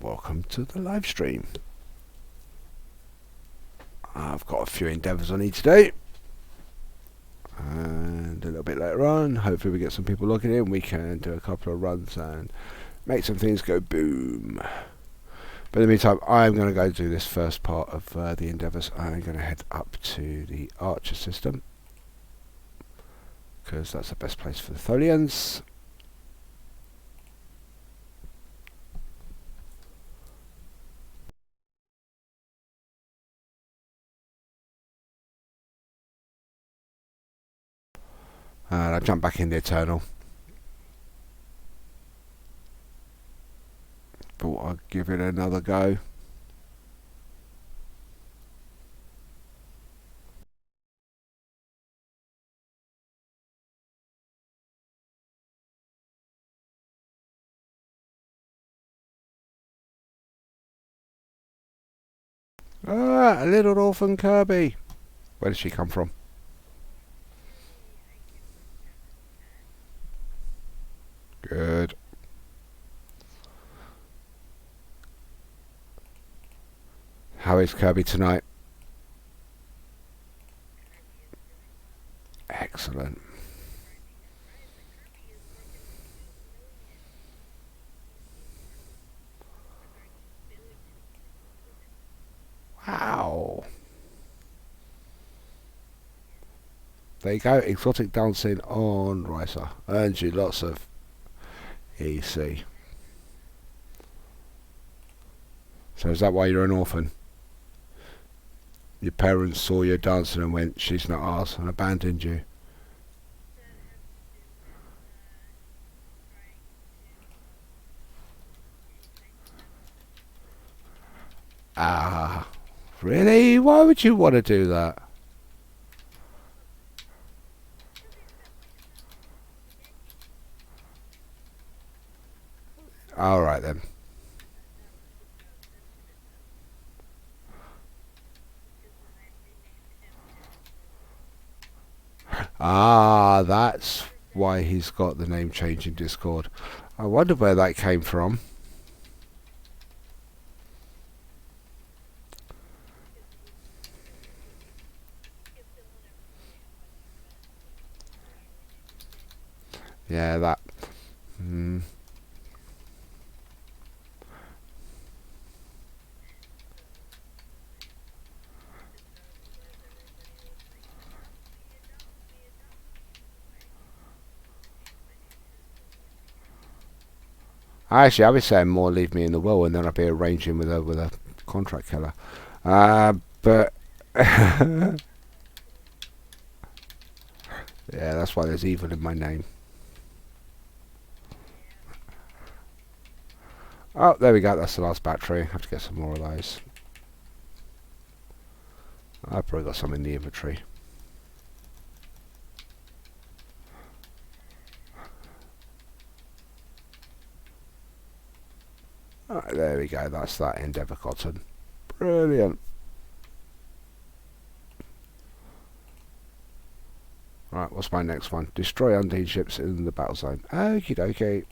welcome to the live stream. I've got a few endeavours I need to do, and a little bit later on hopefully we get some people logging in, we can do a couple of runs and make some things go boom. But in the meantime, I'm going to go do this first part of the endeavours. I'm going to head up to the Archer system, because that's the best place for the Tholians. And I jump back in the Eternal. Thought I'd give it another go. Ah, a little orphan Kirby. Where did she come from? Good. How is Kirby tonight? Excellent. Wow. There you go. Exotic dancing on Ricer. Earns you lots of EC. So is that why you're an orphan? Your parents saw you dancing and went, she's not ours, and abandoned you. Ah, really? Why would you want to do that? Alright then. Ah, that's why he's got the name change in Discord. I wonder where that came from. Yeah, that. Actually, I'll be saying more leave me in the will, and then I'll be arranging with a contract killer. But yeah, that's why there's evil in my name. Oh, there we go. That's the last battery. Have to get some more of those. I've probably got some in the inventory. Alright, there we go. That's that Endeavour Cotton. Brilliant. Right, what's my next one? Destroy Undine ships in the battle zone. Okie dokie.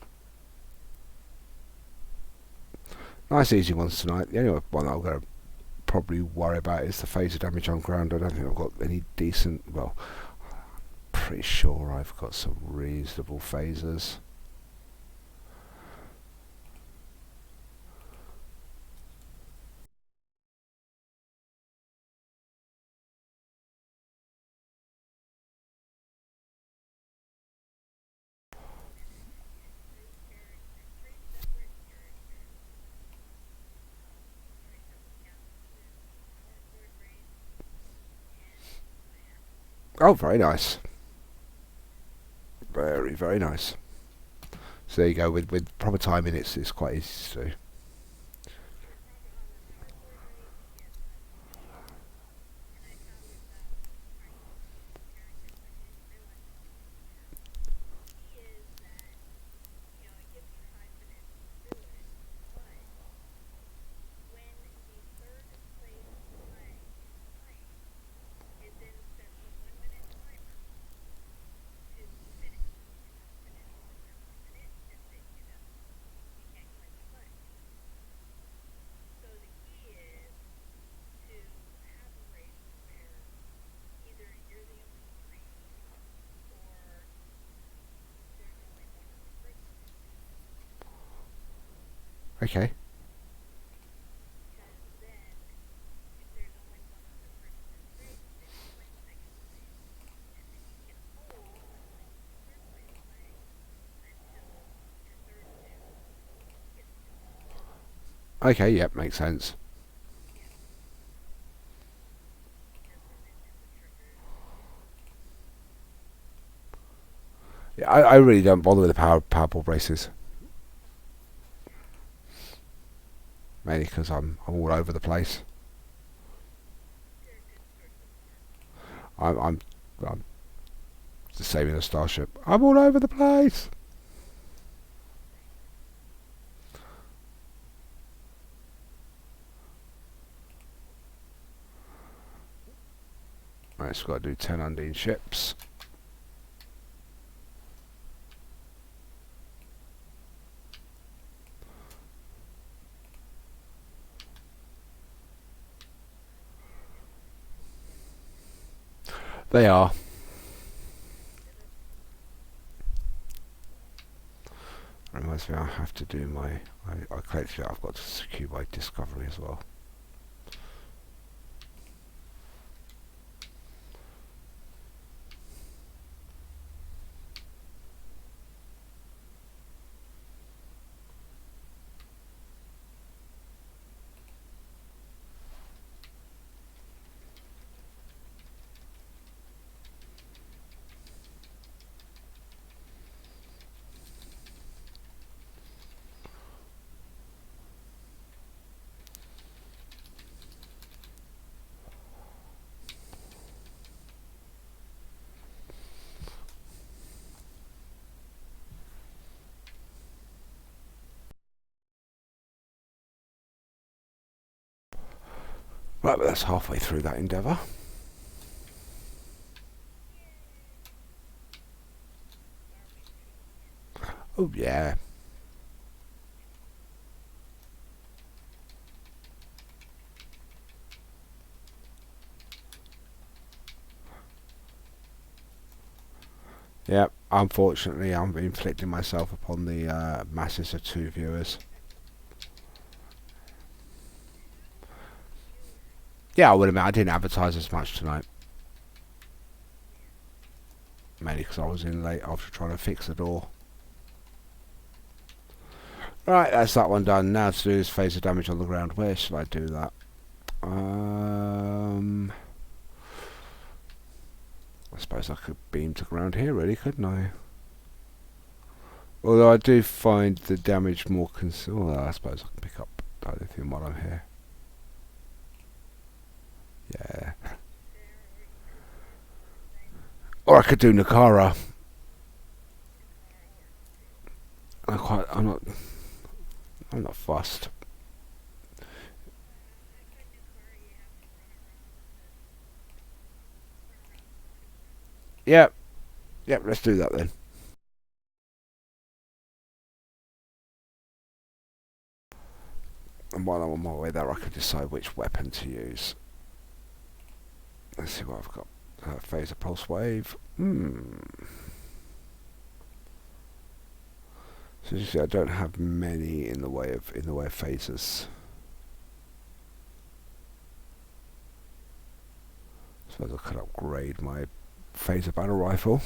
Nice easy ones tonight. The only one I'm going to probably worry about is the phaser damage on ground. I don't think I've got any decent... Well, pretty sure I've got some reasonable phasers. Oh, very nice. Very, very nice. So there you go. With proper timing, it's quite easy to do. Okay. Okay, yep, makes sense. Yeah, I really don't bother with the powerball braces. Mainly because I'm all over the place. I'm, I'm, I'm the same in a starship. I'm all over the place. Right, so got to do 10 Undine ships. They are. Reminds me, I have to do my. I collected it. I've got to secure my discovery as well. Right, but that's halfway through that endeavour. Oh yeah. Yep. Unfortunately, I'm inflicting myself upon the masses of 2 viewers. Yeah, I would admit I didn't advertise as much tonight. Mainly because I was in late after trying to fix the door. Right, that's that one done. Now to do is phase of damage on the ground. Where should I do that? I suppose I could beam to ground here, really, couldn't I? Although I do find the damage more well, I suppose I can pick up lithium while I'm here. Yeah. Or I could do Nakara. I'm not fussed. Yep. Yep, let's do that then. And while I'm on my way there, I can decide which weapon to use. Let's see what I've got. Phaser pulse wave. So you see, I don't have many in the way of phasers. Suppose I could upgrade my phaser battle rifle.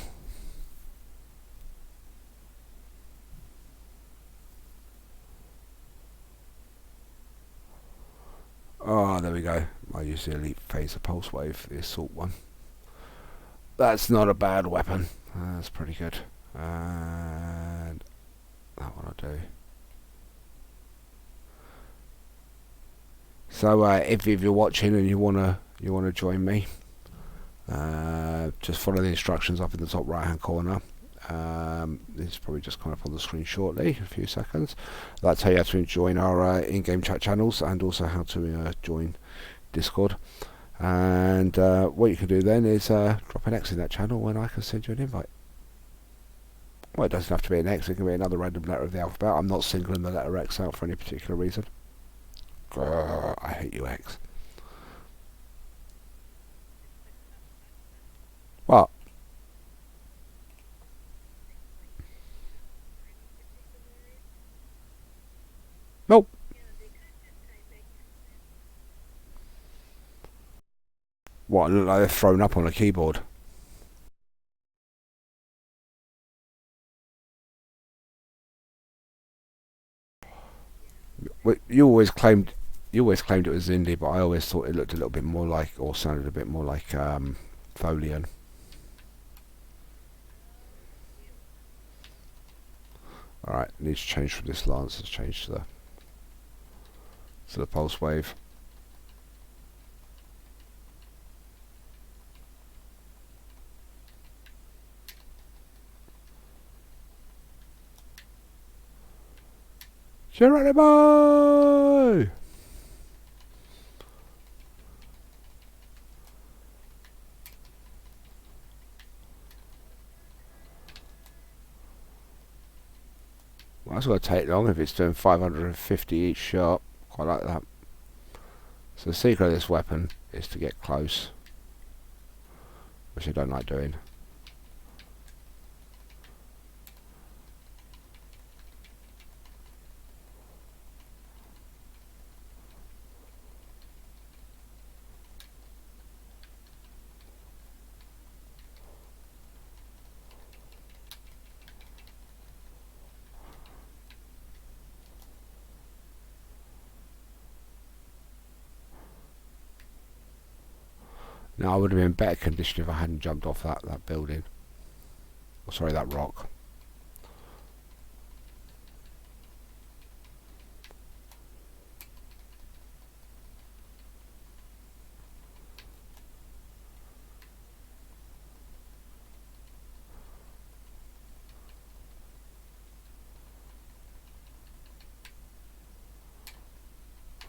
Oh, there we go. I use the elite phaser pulse wave, the assault one. That's not a bad weapon. That's pretty good. And that one I'll do. So if you're watching and you wanna join me, just follow the instructions up in the top right hand corner. This is probably just coming up on the screen shortly, a few seconds. That'll tell you how to join our in-game chat channels and also how to join Discord. And what you can do then is drop an X in that channel and I can send you an invite. Well, it doesn't have to be an X, it can be another random letter of the alphabet. I'm not singling the letter X out for any particular reason. I hate you, X. What? Nope. What, look like they're thrown up on a keyboard? You always claimed it was indie, but I always thought it looked a little bit more like, or sounded a bit more like Tholian. Alright, needs to change from this lance. Let's change to the pulse wave. Geronimo! Well, that's going to take long if it's doing 550 each shot. Quite like that. So the secret of this weapon is to get close, which I don't like doing. Now I would have been in better condition if I hadn't jumped off that building. Oh, sorry, that rock.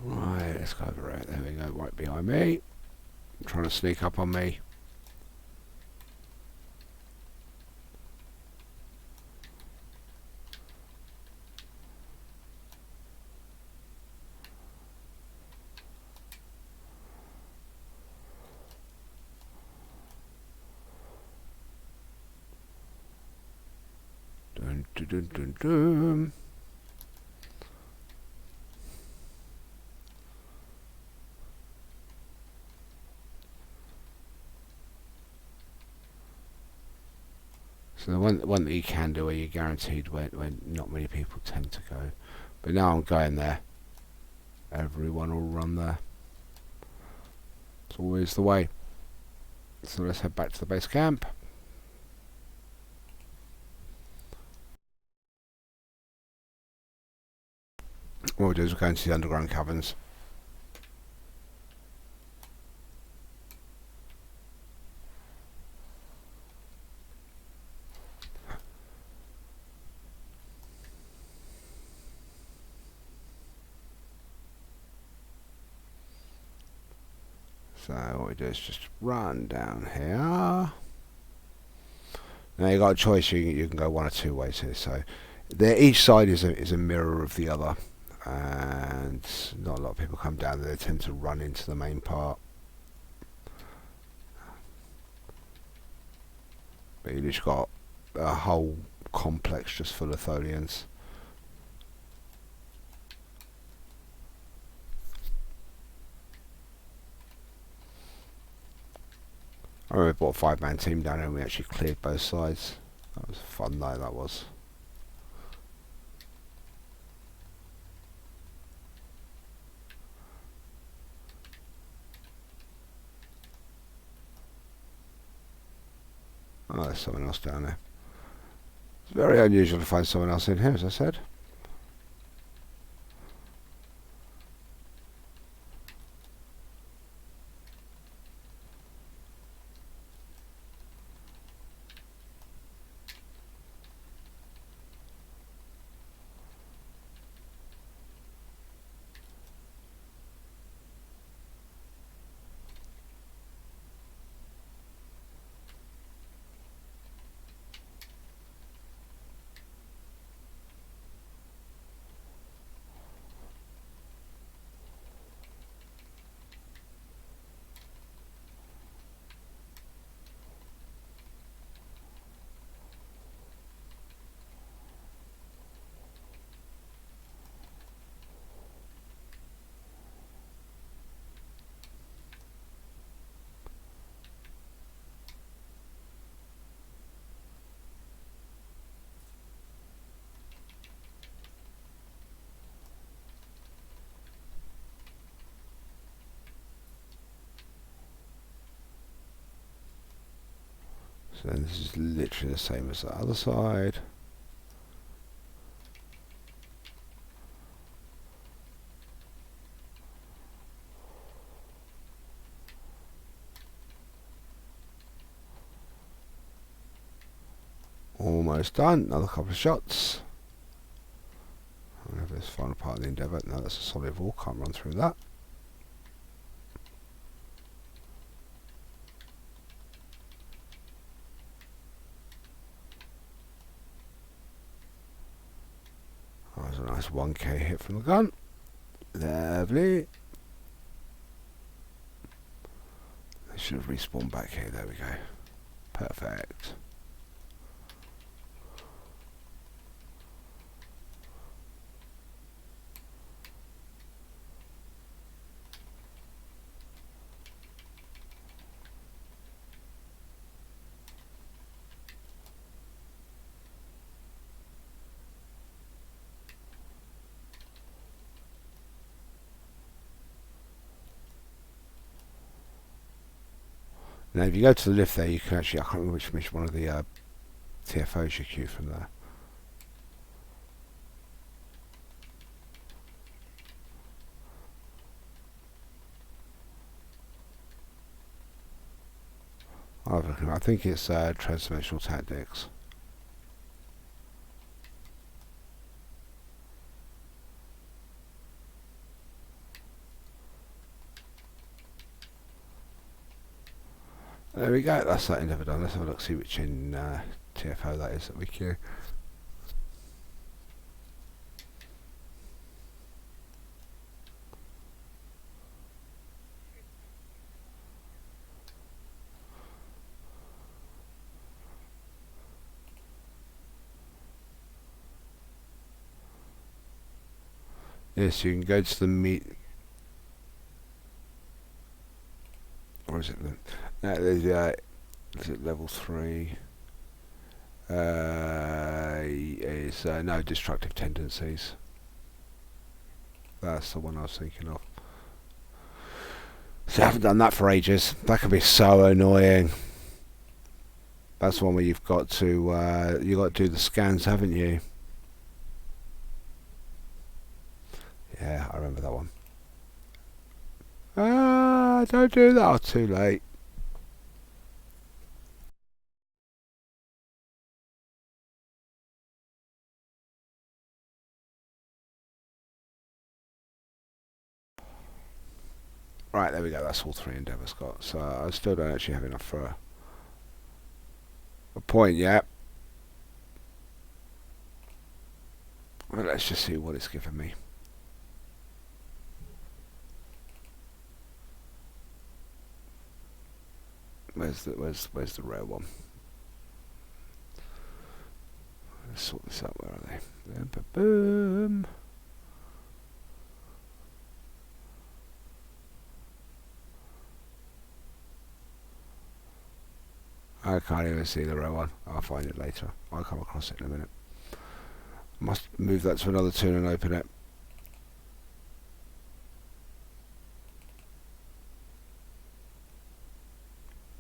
Right, let's go over it. There we go, right behind me. Trying to sneak up on me. Dun, dun, dun, dun, dun. So the one that you can do where you're guaranteed where not many people tend to go. But now I'm going there. Everyone will run there. It's always the way. So let's head back to the base camp. What we'll do is we'll go into the underground caverns. So what we do is just run down here. Now you got a choice. You can go one or two ways here. So each side is a mirror of the other, and not a lot of people come down there. They tend to run into the main part. But you just got a whole complex just full of Tholians. I remember we bought a 5-man team down there and we actually cleared both sides. That was fun though, that was. Oh, there's someone else down there. It's very unusual to find someone else in here, as I said. So then this is literally the same as the other side. Almost done. Another couple of shots. Whatever this final part of the endeavour. No, that's a solid wall. Can't run through that. Oh, that's a nice 1k hit from the gun. Lovely. They should have respawned back here. There we go. Perfect. Now, if you go to the lift there, you can actually, I can't remember which one of the TFOs you queue from there. I think it's transformational tactics. There we go, that's that endeavour done. Let's have a look, see which in TFO that is that we queue. Yes, you can go to the meet. Or is it then? Is it level 3? Is no destructive tendencies. That's the one I was thinking of. So I haven't done that for ages. That can be so annoying. That's the one where you've got to do the scans, haven't you? Yeah, I remember that one. Ah, don't do that. Oh, too late. Right, there we go. That's all 3 endeavours got. So I still don't actually have enough for a point yet. But let's just see what it's given me. Where's the rare one? Let's sort this out. Where are they? Boom. I can't even see the rare one. I'll find it later. I'll come across it in a minute. Must move that to another tune and open it.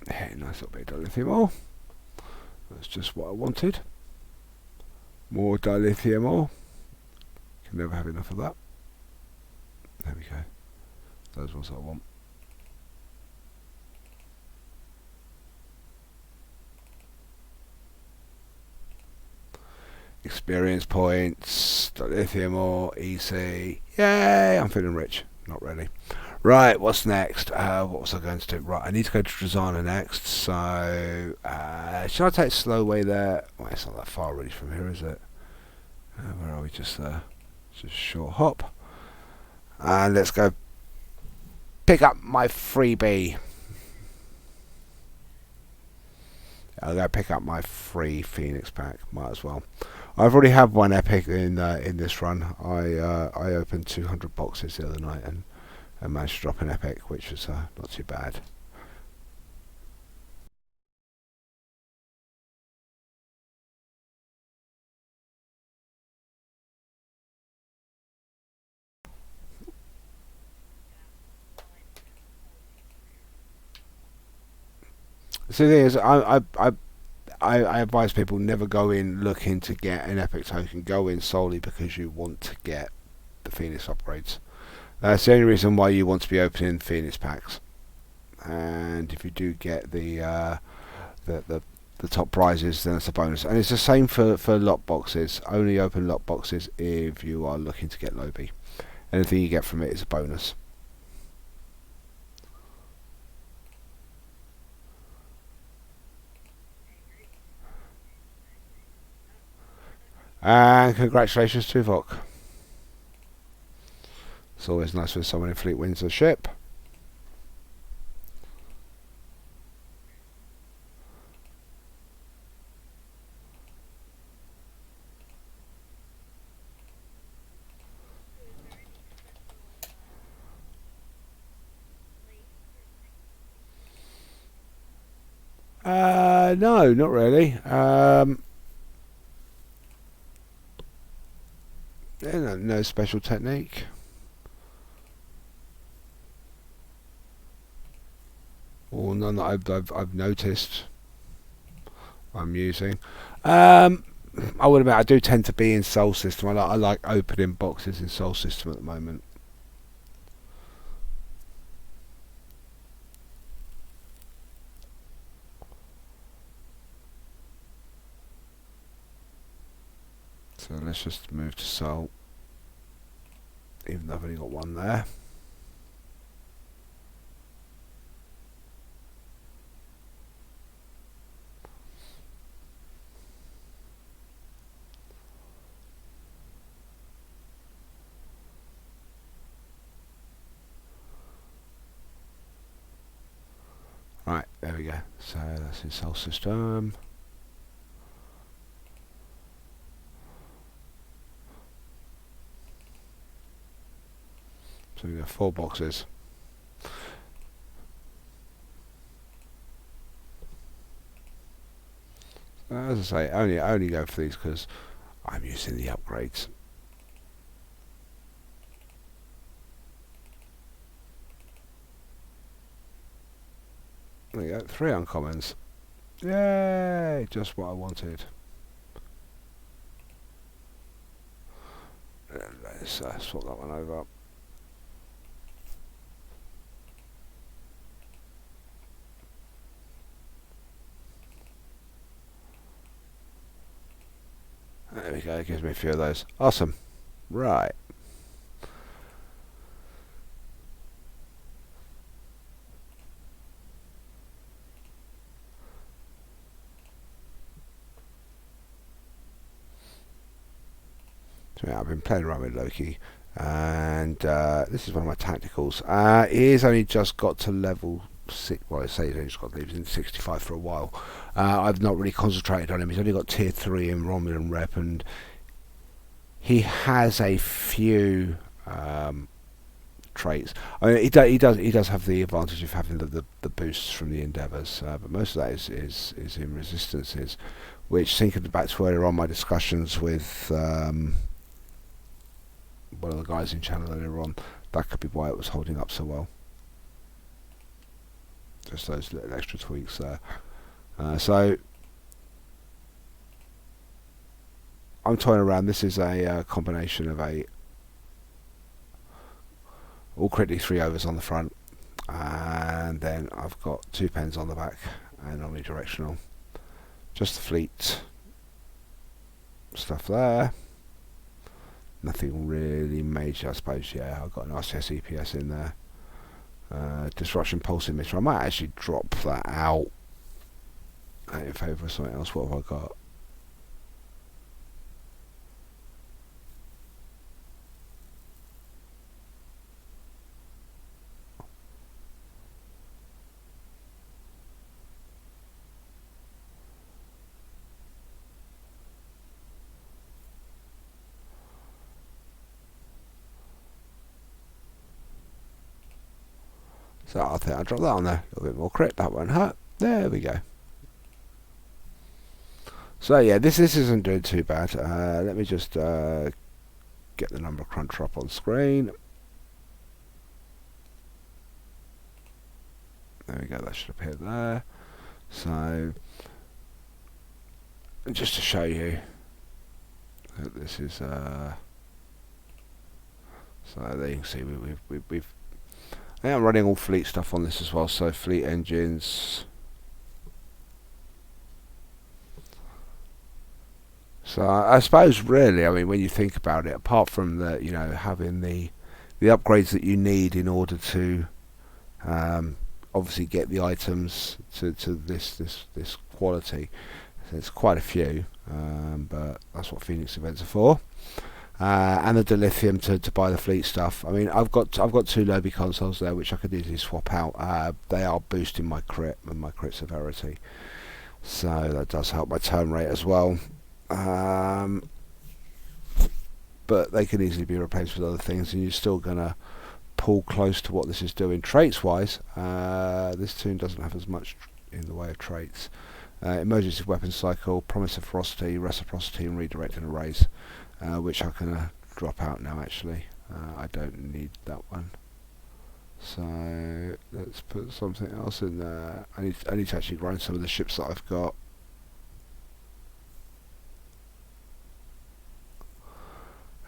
Hey, nice little bit of dilithium ore. That's just what I wanted. More dilithium ore. Can never have enough of that. There we go. Those ones I want. Experience points, dilithium ore, EC. Yay! I'm feeling rich. Not really. Right, what's next? What was I going to do? Right, I need to go to Drazana next. So, should I take slow way there? Well, it's not that far really from here, is it? Where are we? Just there. Just a short hop. And let's go pick up my freebie. I'll go pick up my free Phoenix pack. Might as well. I've already had one epic in this run. I opened 200 boxes the other night and managed to drop an epic, which was not too bad. So the thing is, I advise people never go in looking to get an epic token. Go in solely because you want to get the Phoenix upgrades. That's the only reason why you want to be opening Phoenix packs. And if you do get the top prizes, then it's a bonus. And it's the same for lot boxes. Only open lot boxes if you are looking to get Lobby. Anything you get from it is a bonus. And congratulations to Vok. It's always nice when someone in Fleet wins a ship. No, not really. No special technique. Or none that I've noticed I'm using. I would admit I do tend to be in Soul System. I like opening boxes in Soul System at the moment. So let's just move to Soul, even though I've only got one there. Right, there we go. So that's in Soul System. So we've got 4 boxes. As I say, I only go for these because I'm using the upgrades. There we go, 3 uncommons. Yay! Just what I wanted. Let's swap that one over. There we go, it gives me a few of those. Awesome. Right. So yeah, I've been playing around with Loki, and this is one of my tacticals. He has only just got to level 6. Well, I say he's only just got to level 65 for a while. I've not really concentrated on him. He's only got tier 3 in Romulan rep, and he has a few traits. I mean, he does have the advantage of having the boosts from the Endeavours, but most of that is in resistances, which, thinking back to earlier on my discussions with one of the guys in channel earlier on, that could be why it was holding up so well. Just those little extra tweaks there. So I'm toying around. This is a combination of all critically 3 overs on the front, and then I've got 2 pens on the back and omnidirectional. Just the fleet stuff there. Nothing really major, I suppose. Yeah, I've got an RCS EPS in there. Disruption pulse emitter. I might actually drop that out in favour of something else. What have I got? So I think I'll drop that on there. A little bit more crit, that won't hurt. There we go. So yeah, this isn't doing too bad. Let me just get the number cruncher up on screen. There we go, that should appear there. So And just to show you that this is so there you can see we've I am running all fleet stuff on this as well, so fleet engines. So I suppose really, I mean, when you think about it, apart from the, you know, having the upgrades that you need in order to obviously get the items to this quality, there's quite a few, but that's what Phoenix events are for. And the dilithium to buy the fleet stuff. I mean, I've got 2 Lobby consoles there which I could easily swap out. They are boosting my crit and my crit severity, so that does help my turn rate as well. But they can easily be replaced with other things, and you're still gonna pull close to what this is doing traits wise. This tune doesn't have as much in the way of traits. Emergency weapon cycle, promise of ferocity, reciprocity, and redirecting arrays, which I can drop out now. Actually, I don't need that one. So let's put something else in there. I need to actually grind some of the ships that I've got.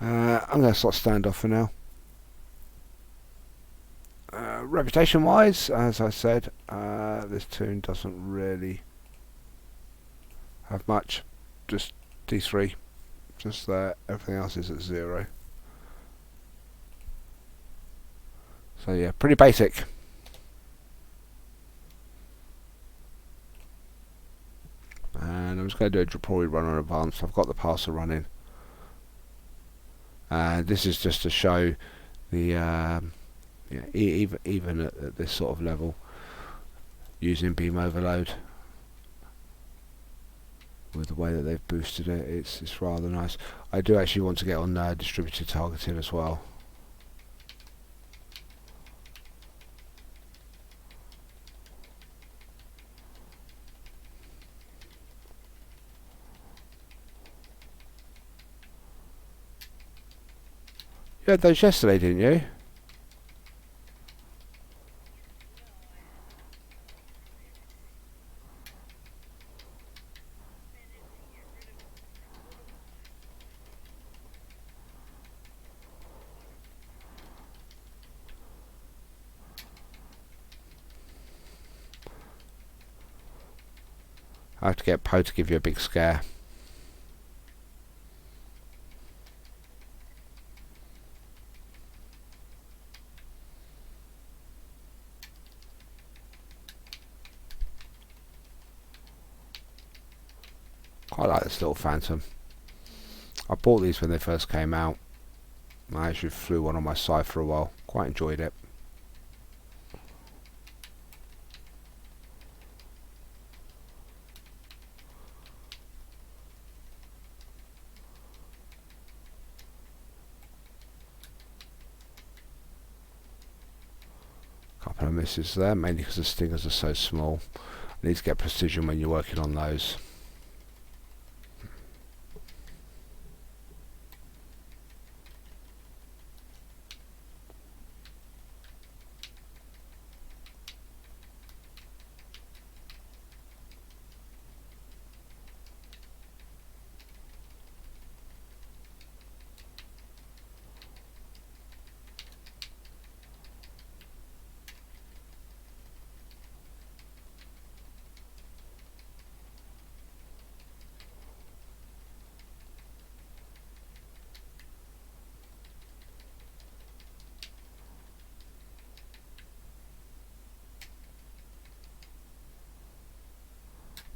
I'm going to start standoff for now. Reputation wise, as I said, this tune doesn't really have much. Just D3, just there. Everything else is at 0. So yeah, pretty basic. And I'm just going to do a Temporal run on advanced. I've got the parser running. This is just to show the even at this sort of level, using beam overload with the way that they've boosted it, it's rather nice. I do actually want to get on distributed targeting as well. You had those yesterday, didn't you? I have to get Poe to give you a big scare. Quite like this little Phantom. I bought these when they first came out. I actually flew one on my side for a while. Quite enjoyed it. Couple of misses there, mainly because the stingers are so small. I need to get precision when you're working on those.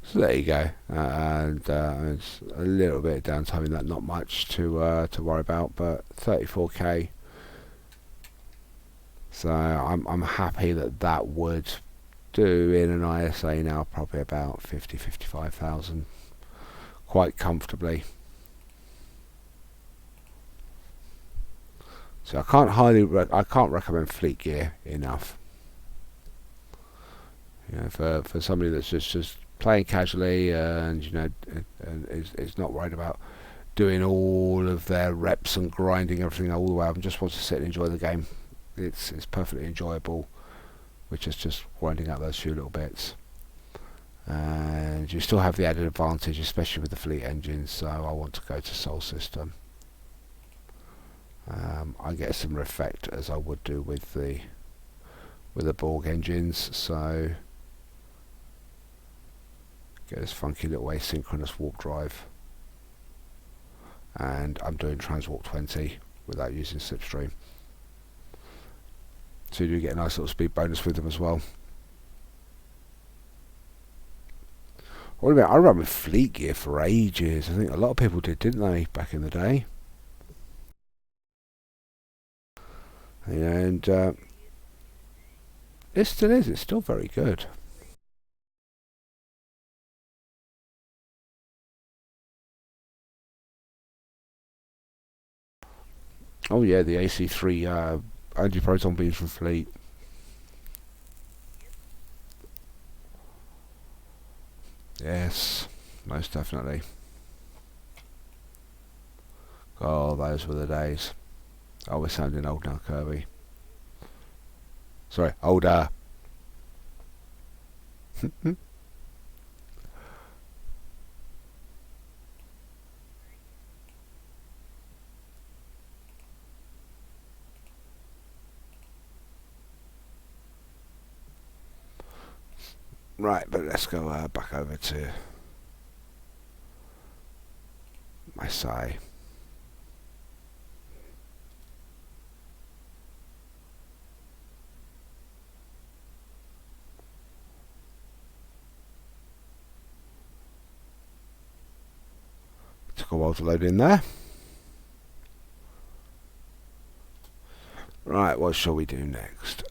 So there you go, and it's a little bit of downtime in that, not much to worry about, but 34k. So I'm happy that would do in an ISA now probably about 55,000 quite comfortably. So I can't recommend Fleet Gear enough. You know, for somebody that's just playing casually and is not worried about doing all of their reps and grinding everything all the way up and just wants to sit and enjoy the game. It's perfectly enjoyable, which is just grinding out those few little bits. And you still have the added advantage, especially with the fleet engines, so I want to go to Sol System. I get a similar effect as I would do with the Borg engines, so get this funky little asynchronous warp drive, and I'm doing transwarp 20 without using slipstream, so you do get a nice little speed bonus with them as well. What about, I ran with fleet gear for ages. I think a lot of people did, didn't they, back in the day? And it still is. It's still very good. Oh yeah, the AC3 anti-proton beams from fleet. Yes, most definitely. Oh, those were the days. Oh, we're sounding old now, Kirby. Sorry, older. Right, but let's go back over to my side. Took a while to load in there. Right, what shall we do next?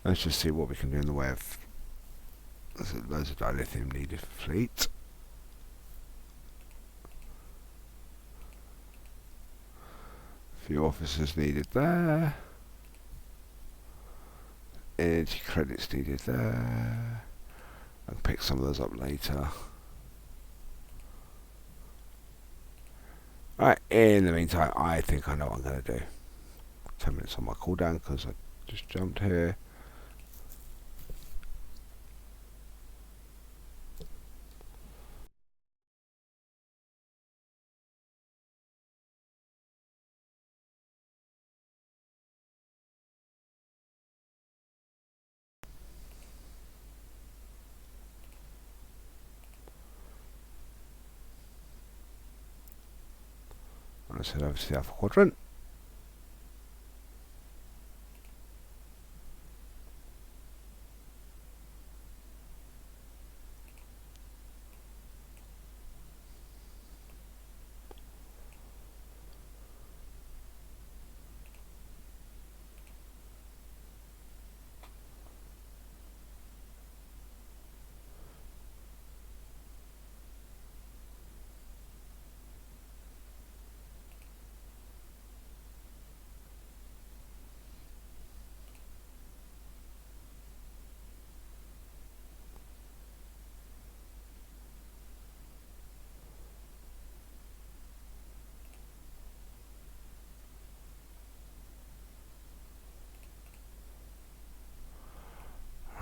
Let's just see what we can do in the way of... There's loads of dilithium needed for fleet. A few officers needed there. Energy credits needed there. I'll pick some of those up later. Right, in the meantime, I think I know what I'm going to do. 10 minutes on my cooldown because I just jumped here. Let's head over to the Alpha Quadrant.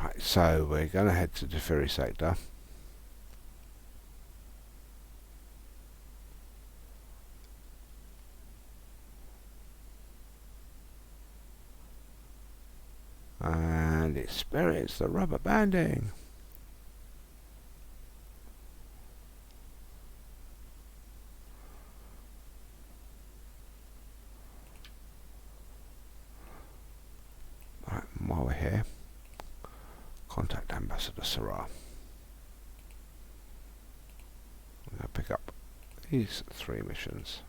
Right, so we're going to head to the Fury sector. And experience the rubber banding. Right, while we're here, contact Ambassador Sarah. I'm going to pick up these 3 missions.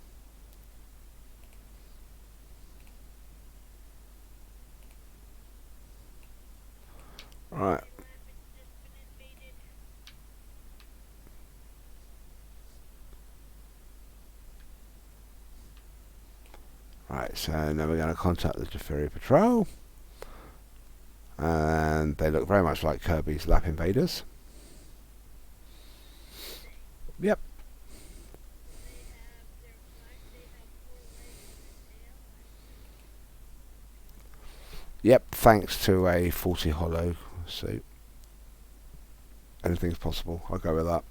Right. Right, so now we're going to contact the Teferi Patrol. And they look very much like Kirby's Lap Invaders. Yep, thanks to a 40 hollow suit. Anything's possible. I'll go with that.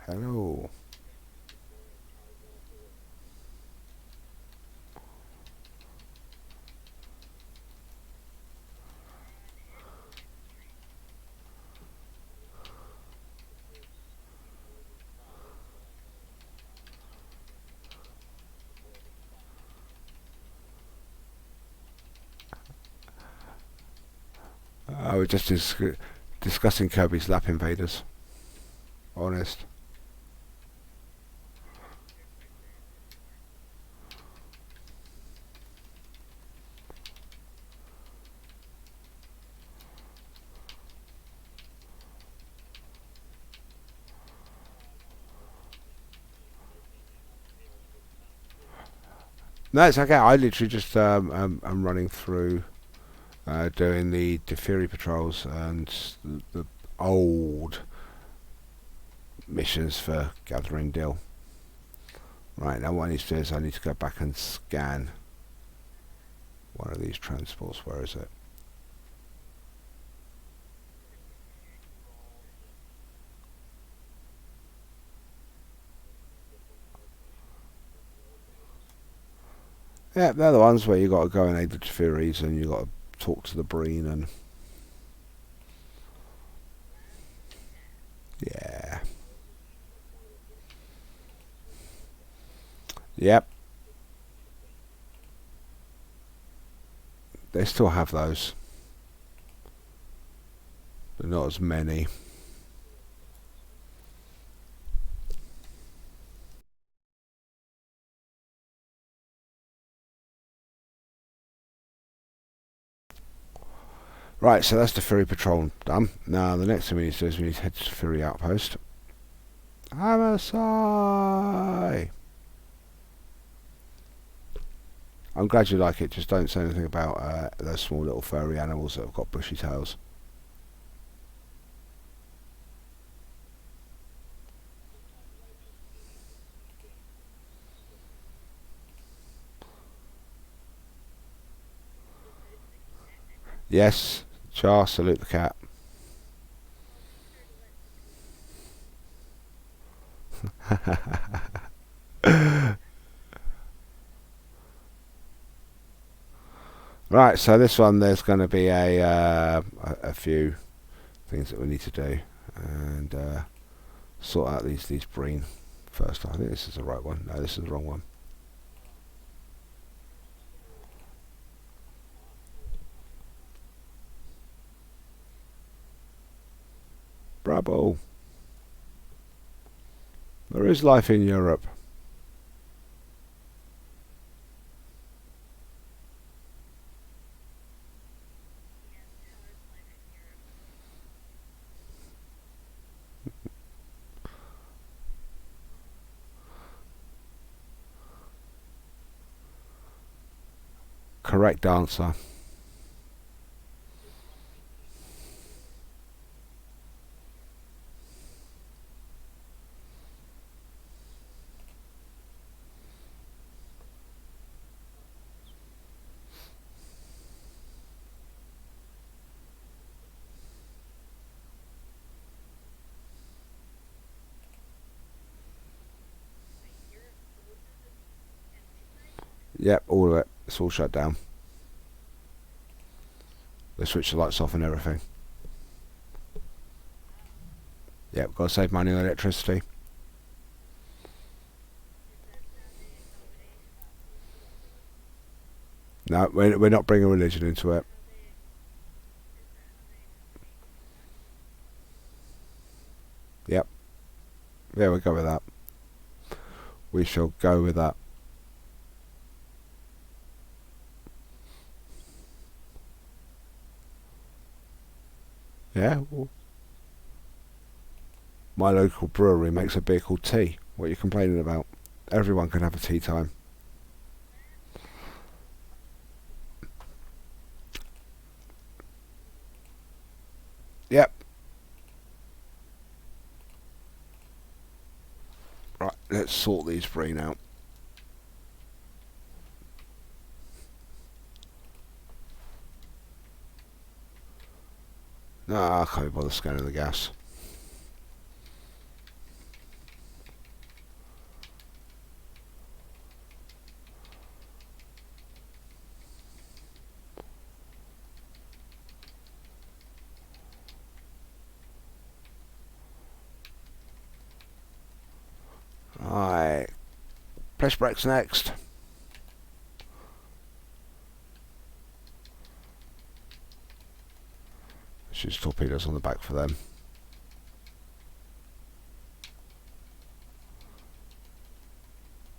Hello. I was just discussing Kirby's Lap Invaders. Honest. No, it's okay. I literally just am running through, doing the Fury patrols and the old missions for gathering dill. Right, now what I need to do is I need to go back and scan one of these transports. Where is it? Yeah, they're the ones where you got to go and aid the Furies and you got to talk to the Breen and yeah. Yep, they still have those, but not as many. Right, so that's the Fury patrol done. Now the next thing we need to do is we need to head to the Fury outpost. Amasai! I'm glad you like it, just don't say anything about those small little furry animals that have got bushy tails. Yes, Char, salute the cat. Right, so this one there's going to be a few things that we need to do and sort out these Breen first. I think this is the right one. No, this is the wrong one. Bravo. There is life in Europe. Correct answer. Yep, all of it. It's all shut down. They switch the lights off and everything. Yep, got to save money on electricity. No, we're not bringing religion into it. Yep. Yeah, we'll go with that. We shall go with that. Yeah. Well, my local brewery makes a beer called tea. What are you complaining about? Everyone can have a tea time. Yep. Right, let's let's sort these green out. No, I can't be bothered scanning the gas. Right, press brakes next. Let's use torpedoes on the back for them.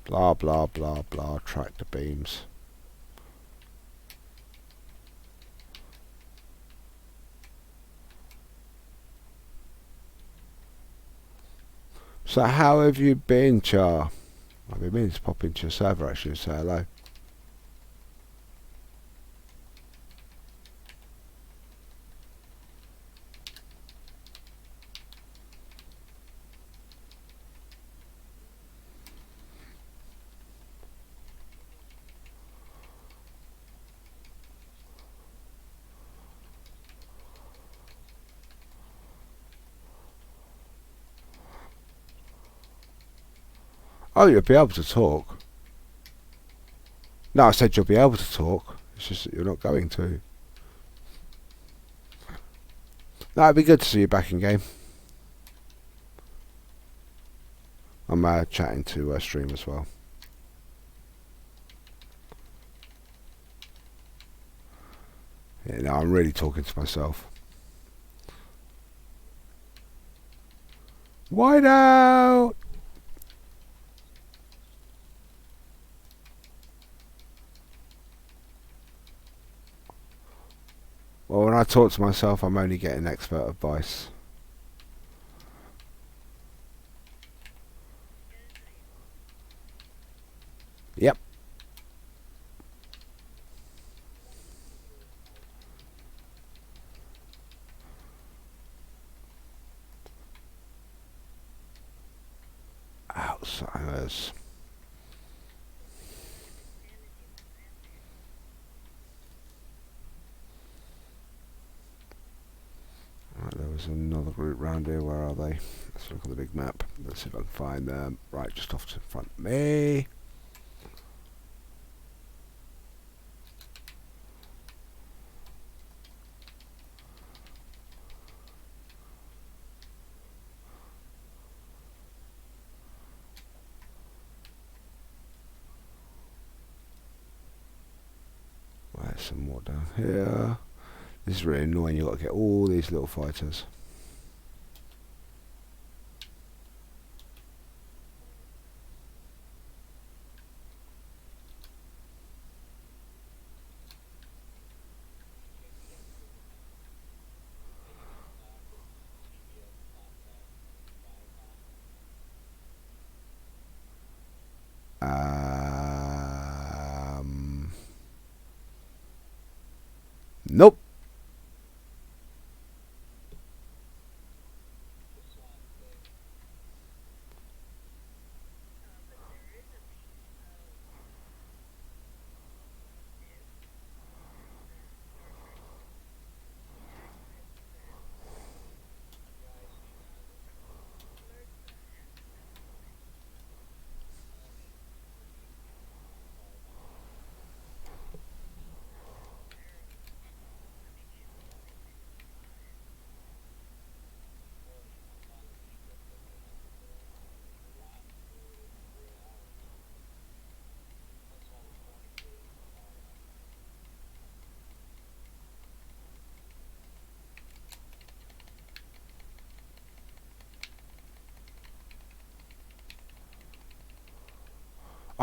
Blah blah blah blah, tractor beams. So how have you been, Char? I've been meaning to pop into your server actually and say hello. Oh, you'll be able to talk. No, I said you'll be able to talk. It's just that you're not going to. No, it'd be good to see you back in game. I'm chatting to stream as well. Yeah, no, I'm really talking to myself. Wide out! Well, when I talk to myself, I'm only getting expert advice. Yep. Alzheimer's. Right, there was another group round here. Where are they? Let's look on the big map. Let's see if I can find them. Right, just off to the front of me. Right, some more down here. This is really annoying. You've got to get all these little fighters. Nope.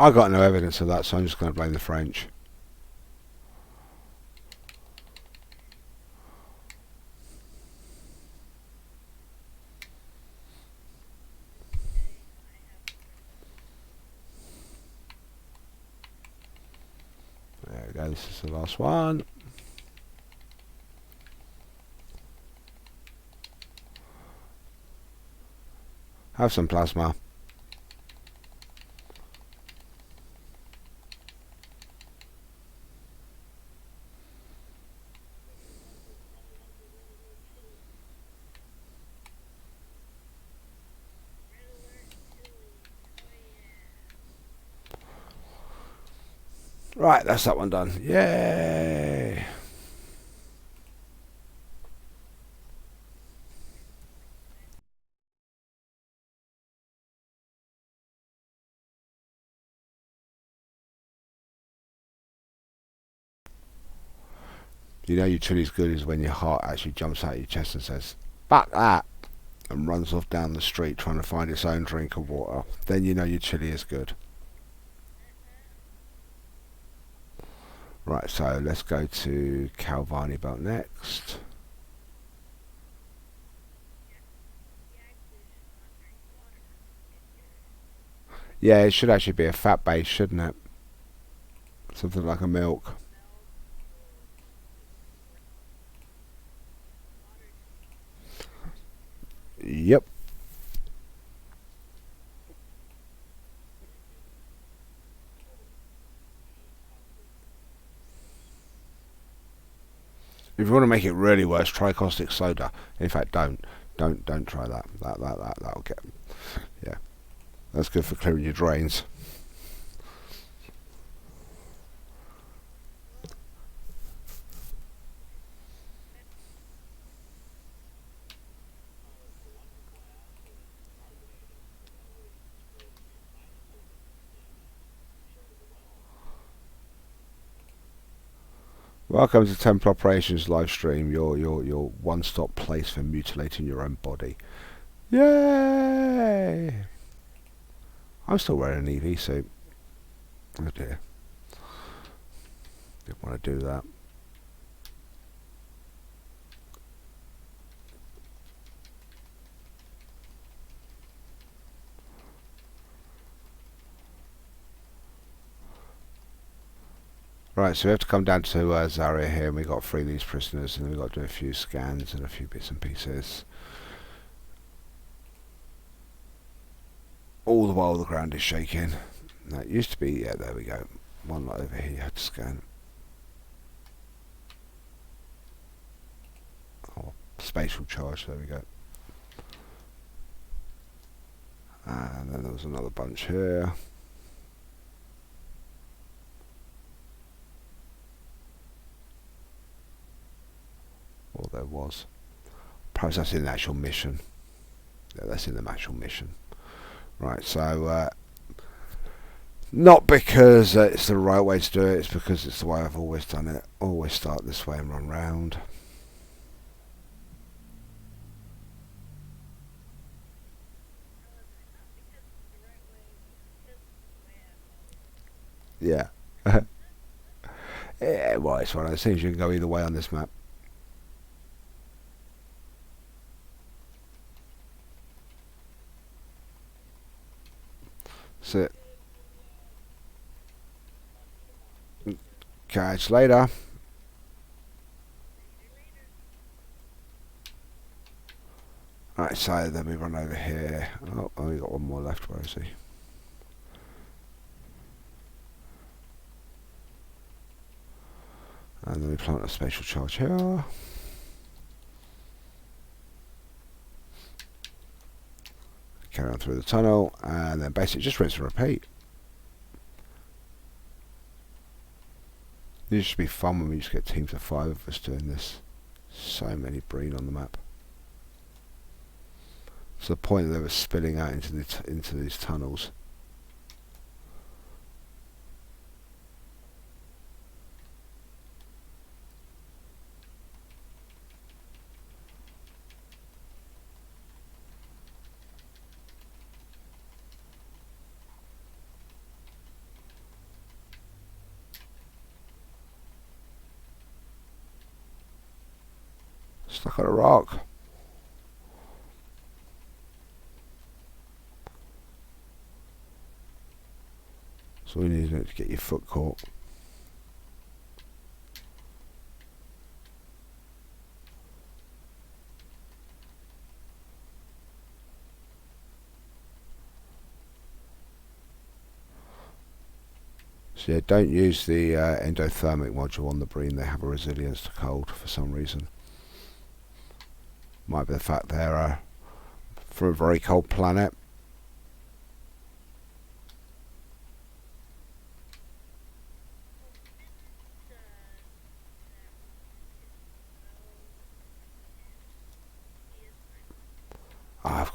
I got no evidence of that, so I'm just going to blame the French. There we go, this is the last one. Have some plasma. Right, that's that one done. Yay! You know your chili's good is when your heart actually jumps out of your chest and says, "Fuck that!" and runs off down the street trying to find its own drink of water. Then you know your chili is good. Right, so let's go to Calvani belt next. Yeah, it should actually be a fat base, shouldn't it? Something like a milk. Yep. If you want to make it really worse, try caustic soda. In fact, don't try that. That'll get. Yeah, that's good for clearing your drains. Welcome to Temporal Operations live stream. Your one-stop place for mutilating your own body. Yay! I'm still wearing an EV suit. Oh dear. Didn't want to do that. Right, so we have to come down to Zaria here, and we got to free these prisoners, and we got to do a few scans and a few bits and pieces. All the while the ground is shaking. Now, it used to be, yeah, there we go. One light over here you had to scan. Oh, spatial charge, there we go. And then there was another bunch here. Or there was. Perhaps that's in the actual mission. Yeah, that's in the actual mission. Right, so not because it's the right way to do it, it's because it's the way I've always done it. Always start this way and run round. Yeah. Yeah, well, it's one of those things. You can go either way on this map. That's it. Catch later. Right, so then we run over here. Oh, only got one more left. Where is he? And then we plant a spatial charge here. Carry on through the tunnel, and then basically just rinse and repeat. This should be fun when we just get teams of 5 of us doing this. So many breen on the map. To the point that they were spilling out into these tunnels. Stuck on a rock. So we need to get your foot caught. So yeah, don't use the endothermic module on the breen. They have a resilience to cold for some reason. Might be the fact they're from a very cold planet.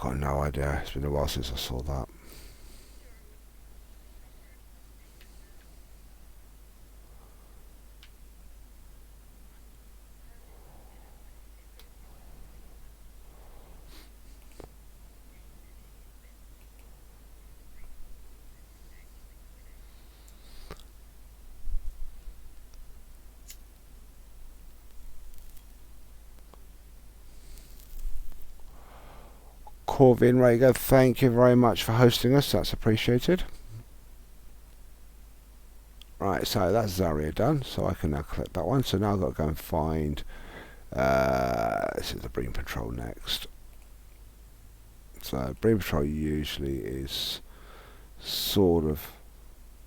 got no idea. It's been a while since I saw that. Corvin Rager, thank you very much for hosting us. That's appreciated. Right, so that's Zaria done. So I can now collect that one. So now I've got to go and find. This is the Bream Patrol next. So Bream Patrol usually is sort of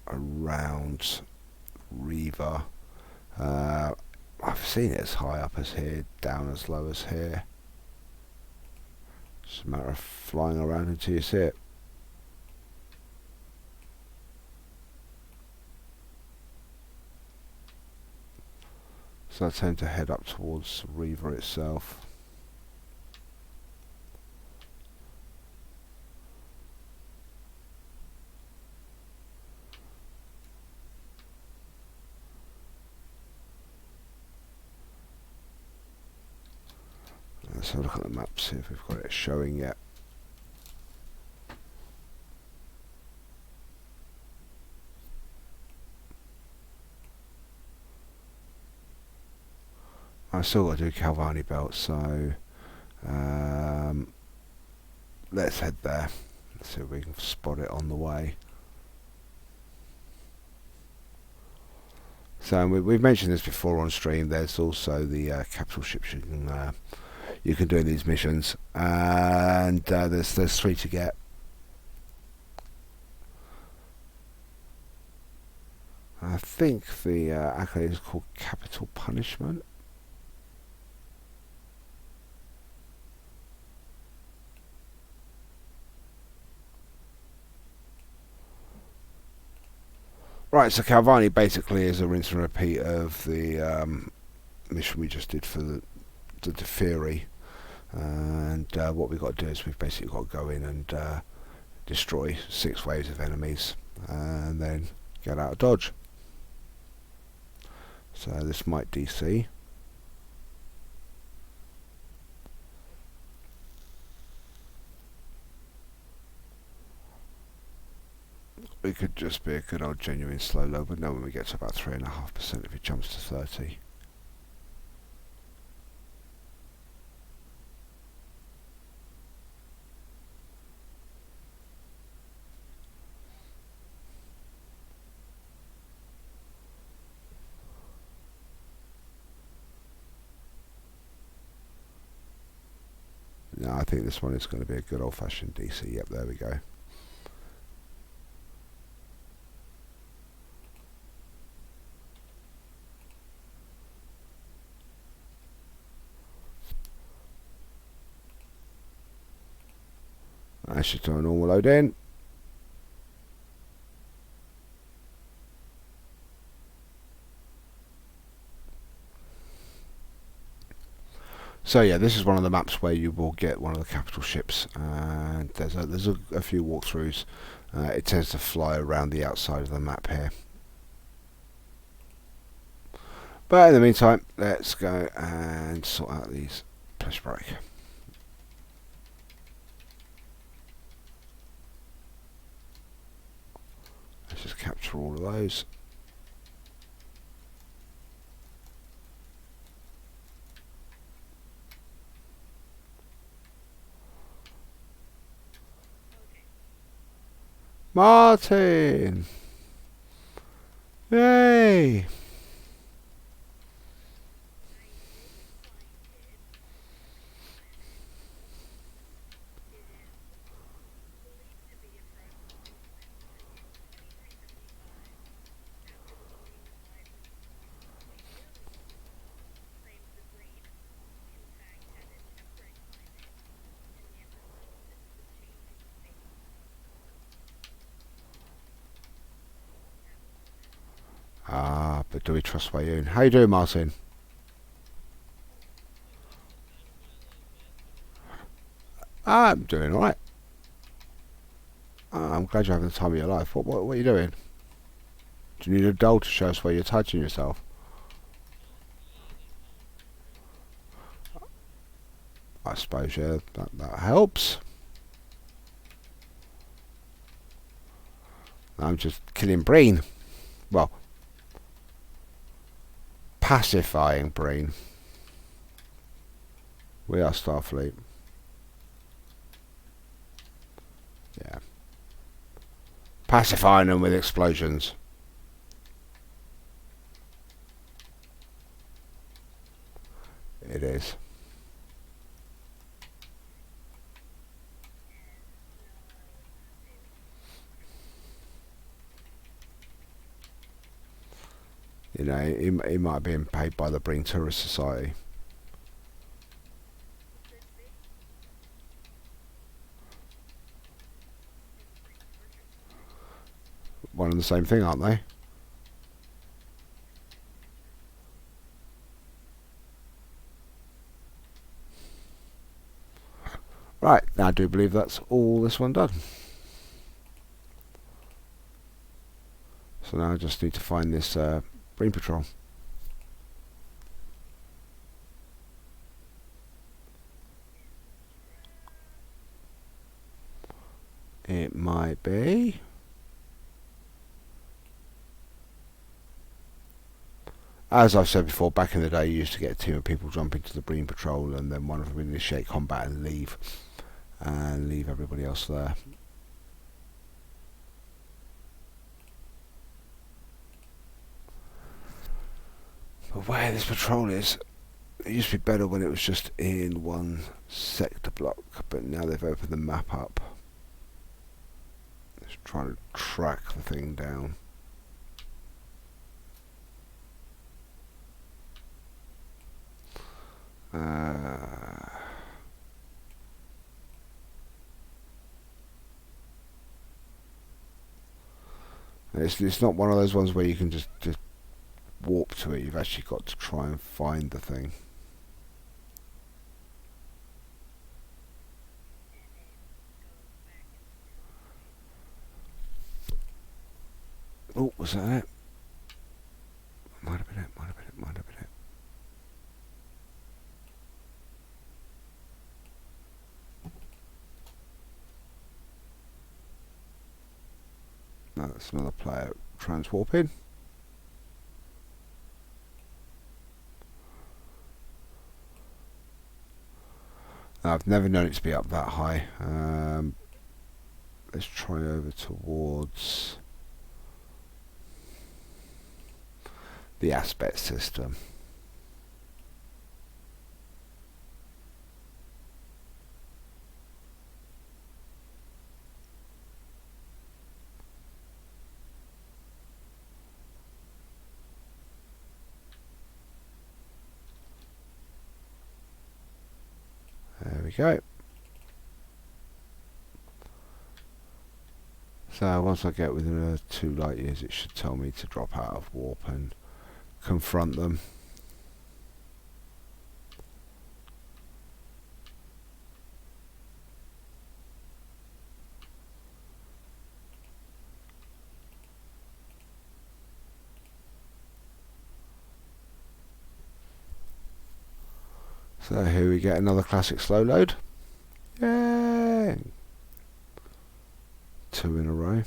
around Reaver. I've seen it as high up as here, down as low as here. It's a matter of flying around until you see it. So I tend to head up towards Reaver itself. Let's have a look at the map, see if we've got it showing yet. I've still got to do Calvani Belt, so let's head there. Let's see if we can spot it on the way. So we've mentioned this before on stream. There's also the capital ships you can do in these missions, and there's 3 to get. I think the accolade is called Capital Punishment. Right, so Calvani basically is a rinse and repeat of the mission we just did for the Deferi. And what we've got to do is we've basically got to go in and destroy 6 waves of enemies and then get out of dodge. So this might DC. It could just be a good old genuine slow load, but no, when we get to about 3.5% if it jumps to 30. No, I think this one is going to be a good old-fashioned DC. Yep, there we go. I should do a normal load in. So yeah, this is one of the maps where you will get one of the capital ships, and there's a few walkthroughs. It tends to fly around the outside of the map here. But in the meantime, let's go and sort out these pressure brake. Let's just capture all of those. Martin! Yay! But do we trust Wayoon? How you doing, Martin? I'm doing alright. I'm glad you're having the time of your life. What are you doing? Do you need a doll to show us where you're touching yourself? I suppose, yeah, that helps. I'm just killing Breen. Well, pacifying Breen. We are Starfleet. Yeah. Pacifying them with explosions. It is. You know, he might have been paid by the Breen Tourist Society. One and the same thing, aren't they? Right, now I do believe that's all this one done. So now I just need to find this Breen Patrol. It might be. As I've said before, back in the day, you used to get a team of people jump into the Breen Patrol, and then one of them would initiate combat and leave everybody else there. But where this patrol is, it used to be better when it was just in one sector block, but now they've opened the map up. Just trying to track the thing down. It's not one of those ones where you can just warp to it. You've actually got to try and find the thing. Oh, was that it? Might have been it, might have been it, might have been it. No, that's another player transwarping. I've never known it to be up that high. Let's try over towards the aspect system. There we go. So once I get within 2 light years, it should tell me to drop out of warp and confront them. So here we get another classic slow load. Yay! 2 in a row.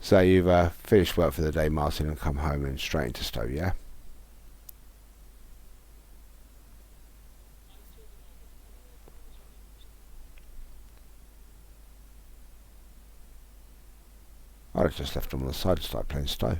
So you've finished work for the day, Martin, and come home and straight into Stowe, yeah? I'd have just left them on the side and started playing Stowe.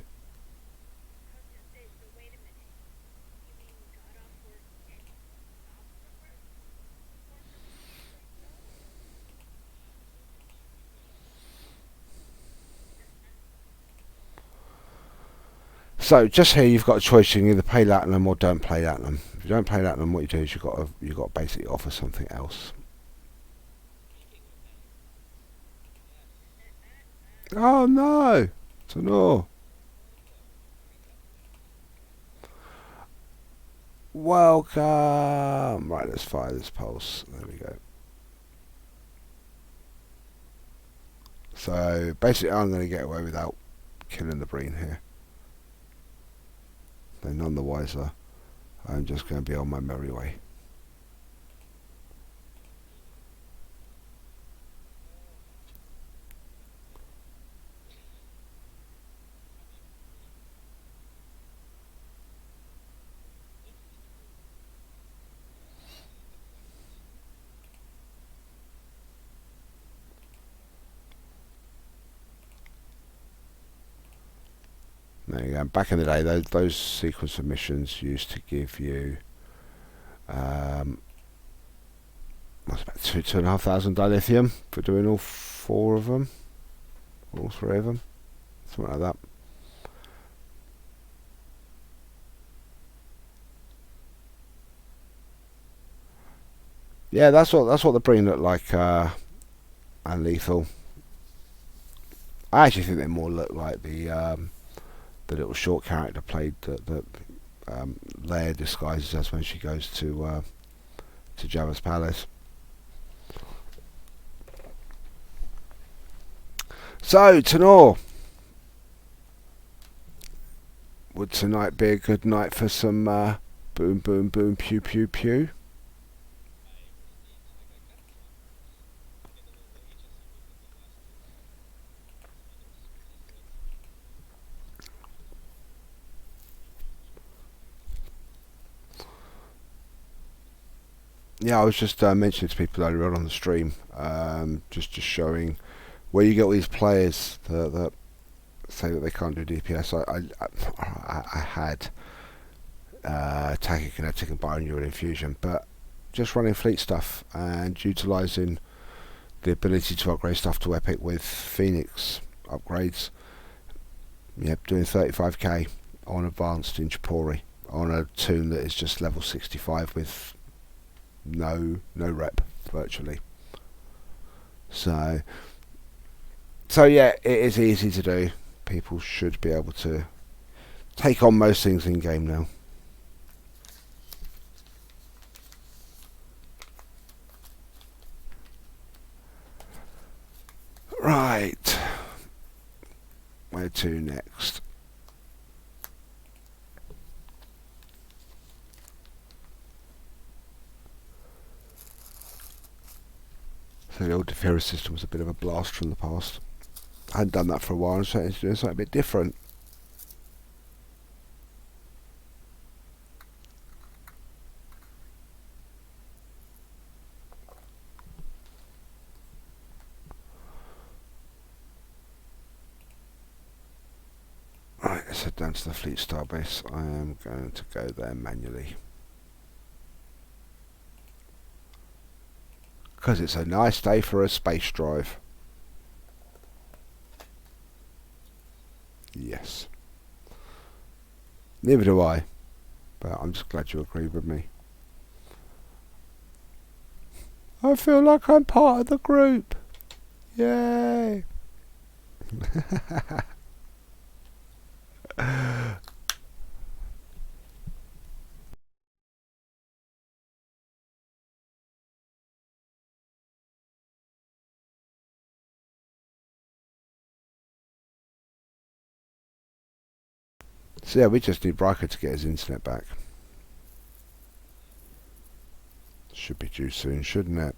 So just here you've got a choice. You can either play Latinum or don't play Latinum. If you don't play Latinum, what you do is you've got to basically offer something else. Oh no! So no. Welcome! Right, let's fire this pulse. There we go. So basically I'm going to get away without killing the Breen here. They're none the wiser. I'm just going to be on my merry way. There you go. Back in the day, those sequence of missions used to give you what's about 2,500 dilithium for doing all 4 of them, all 3 of them, something like that. Yeah, that's what the Breen look like, and lethal. I actually think they more look like the little short character played that Leia disguises as when she goes to Jabba's palace. So, Tenor, would tonight be a good night for some boom, boom, boom, pew, pew, pew? Yeah, I was just mentioning to people earlier on the stream, just showing where you get all these players that say that they can't do DPS. I had tachykinetic and bioneural infusion, but just running fleet stuff and utilising the ability to upgrade stuff to epic with Phoenix upgrades. Yep, doing 35k on advanced in Chipori on a toon that is just level 65 with no rep virtually. So yeah, it is easy to do. People should be able to take on most things in game now. Right, where to next? So the old Defera system was a bit of a blast from the past. I hadn't done that for a while, and started to do something a bit different. Right, let's head down to the Fleet Starbase. I am going to go there manually. Because it's a nice day for a space drive. Yes. Neither do I. But I'm just glad you agree with me. I feel like I'm part of the group. Yay. So yeah, we just need Riker to get his internet back. Should be due soon, shouldn't it?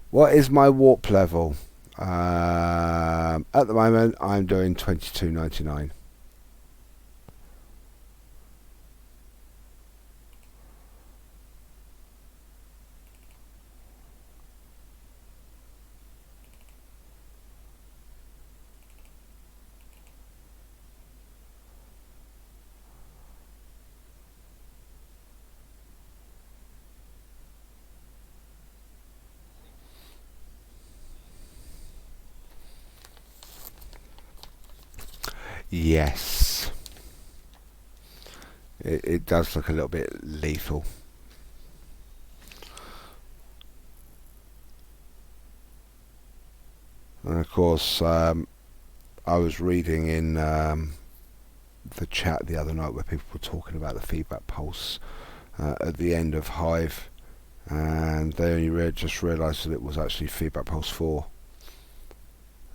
What is my warp level? At the moment, I'm doing 22.99. Yes. It does look a little bit lethal. And of course, I was reading in the chat the other night where people were talking about the feedback pulse at the end of Hive, and they only just realised that it was actually feedback pulse 4.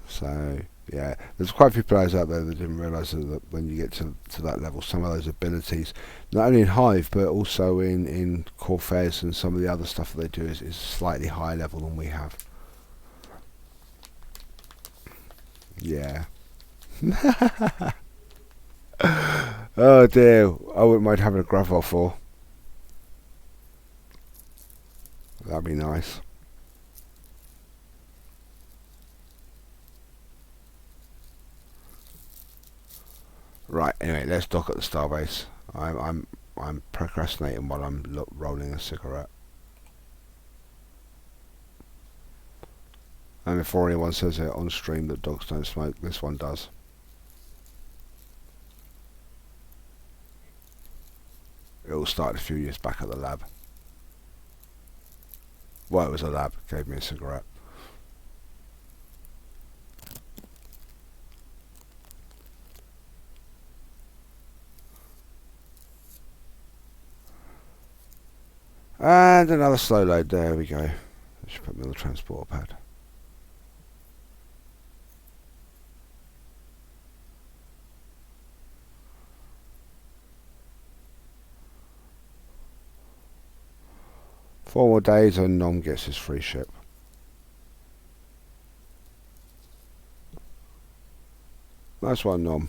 So yeah, there's quite a few players out there that didn't realise that when you get to that level, some of those abilities, not only in Hive but also in Corfez and some of the other stuff that they do, is slightly higher level than we have. Yeah. Oh dear, I wouldn't mind having a Gravel 4. That'd be nice. Right, anyway, let's dock at the starbase. I'm procrastinating while I'm rolling a cigarette. And before anyone says it on stream that dogs don't smoke, this one does. It all started a few years back at the lab. Well, it was a lab, gave me a cigarette. And another slow load, there we go. I should put me on the transporter pad. Four more days and Nom gets his free ship. Nice one, Nom.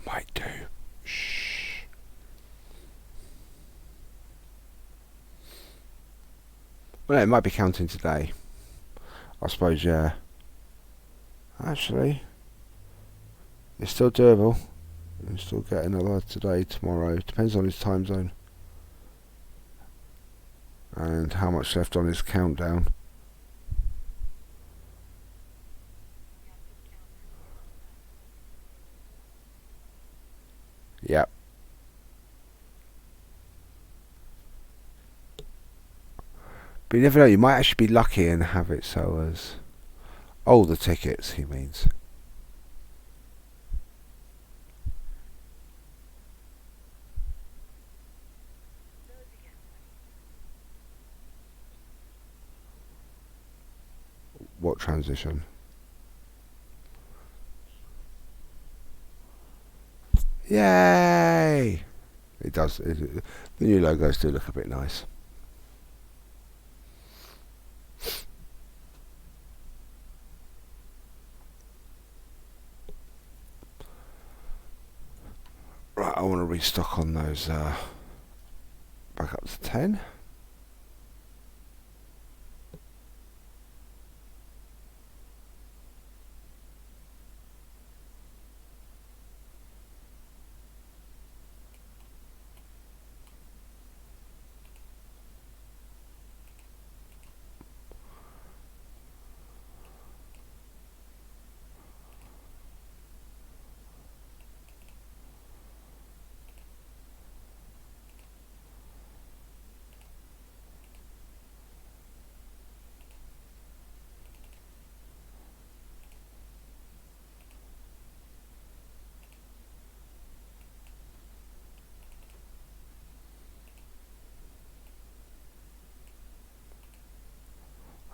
Might do. Shh. Well, it might be counting today. I suppose, yeah. Actually, it's still doable. You can still get another today, tomorrow. Depends on his time zone. And how much left on his countdown. Yep. But you never know, you might actually be lucky and have it so as... Oh, the tickets, he means. What transition? Yay! It does. The new logos do look a bit nice. Right, I want to restock on those back up to 10.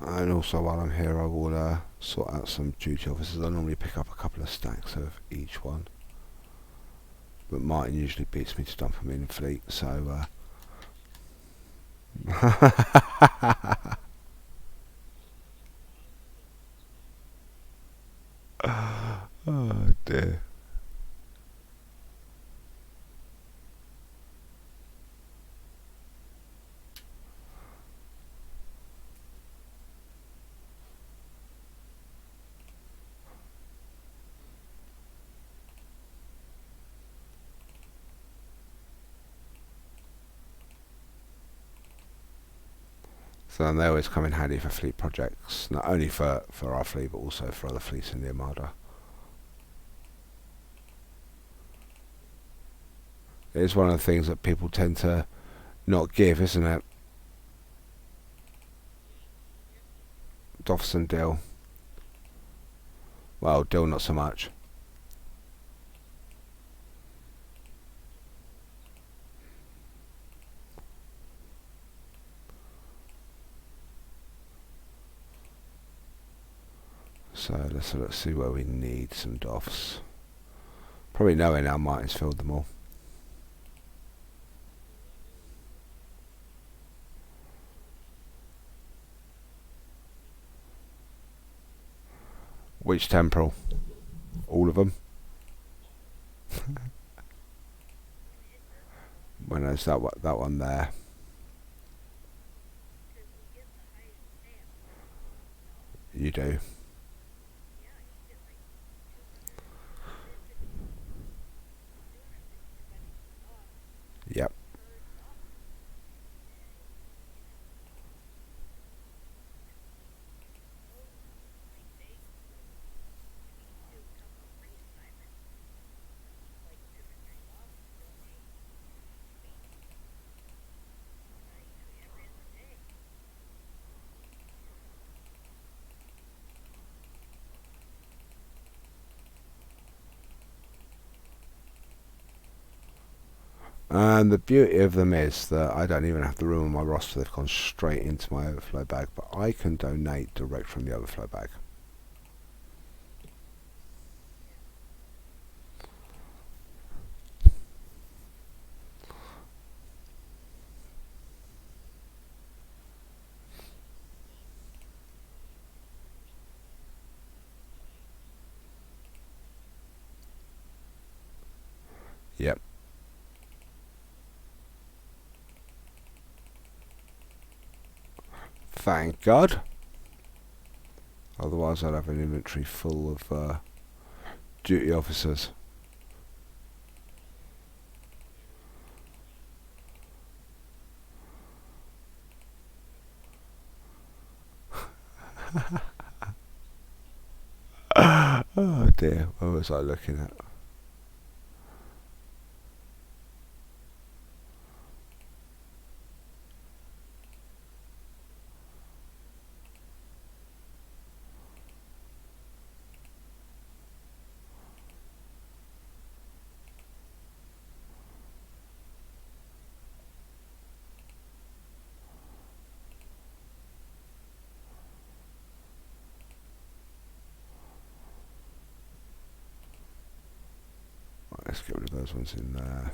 And also while I'm here I will sort out some duty officers. I normally pick up a couple of stacks of each one, but Martin usually beats me to dump them in fleet, so oh dear. So then they always come in handy for fleet projects, not only for our fleet but also for other fleets in the Armada. It's one of the things that people tend to not give, isn't it? Dovson Dill. Well, Dill not so much. So let's see where we need some Doffs. Probably knowing how Martin's filled them all. Which temporal? All of them? When there's that one there. You do. Yep. And the beauty of them is that I don't even have the room on my roster. They've gone straight into my overflow bag, but I can donate direct from the overflow bag. Yep. Thank God. Otherwise I'd have an inventory full of duty officers. Oh dear, what was I looking at? Right, let's get rid of those ones in there.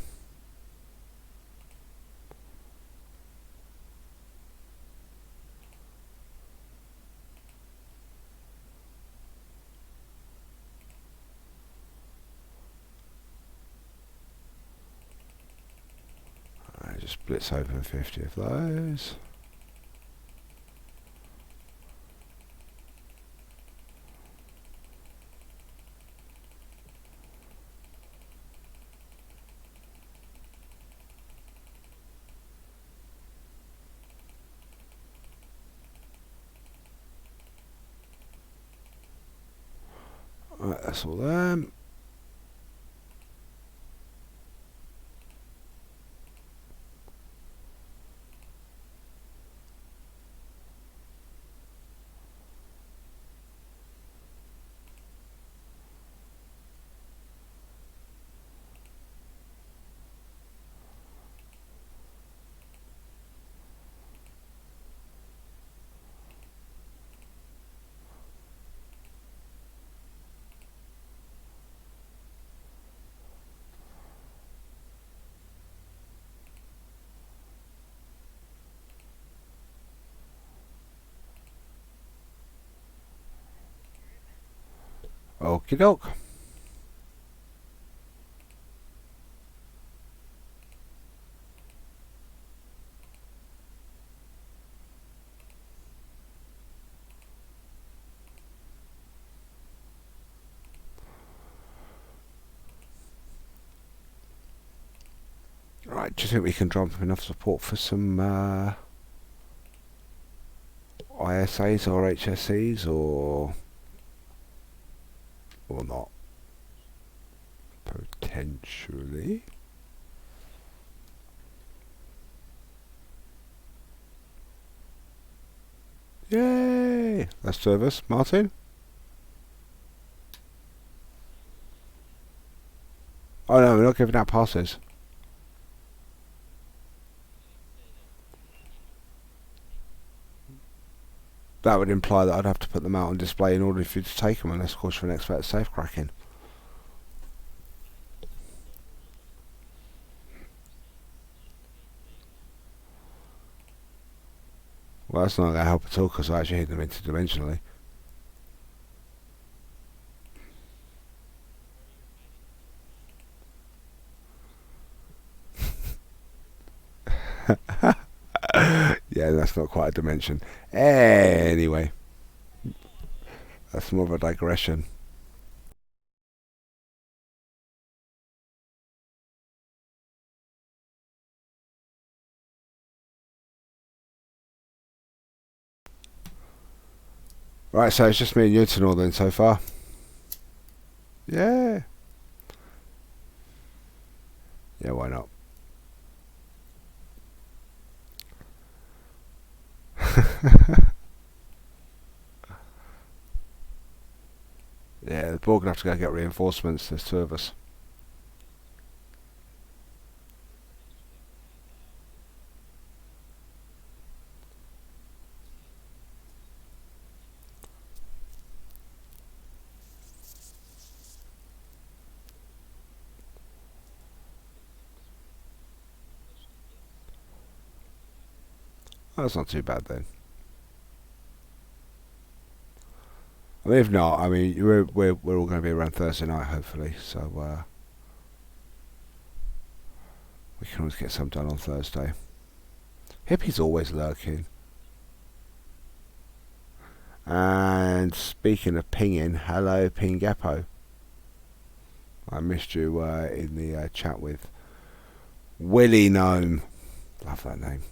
Just blitz open 50 of those. Right, that's all them. Okie doke. Right, do you think we can drum up enough support for some ISAs or HSEs or not? Potentially. Yay! That's two of us. Martin? Oh no, we're not giving out passes. That would imply that I'd have to put them out on display in order for you to take them, unless of course you're an expert at safe cracking. Well, that's not going to help at all because I actually hit them interdimensionally. Yeah, that's not quite a dimension. Anyway, that's more of a digression. Right, so it's just me and you to then so far. Yeah. Yeah, why not? Yeah, the board gonna have to go get reinforcements. There's two of us. Oh, that's not too bad then. I mean, if not, I mean, we're all going to be around Thursday night, hopefully. So we can always get some done on Thursday. Hippie's always lurking. And speaking of pinging, hello, Pingepo. I missed you in the chat with Willie Gnome. Love that name.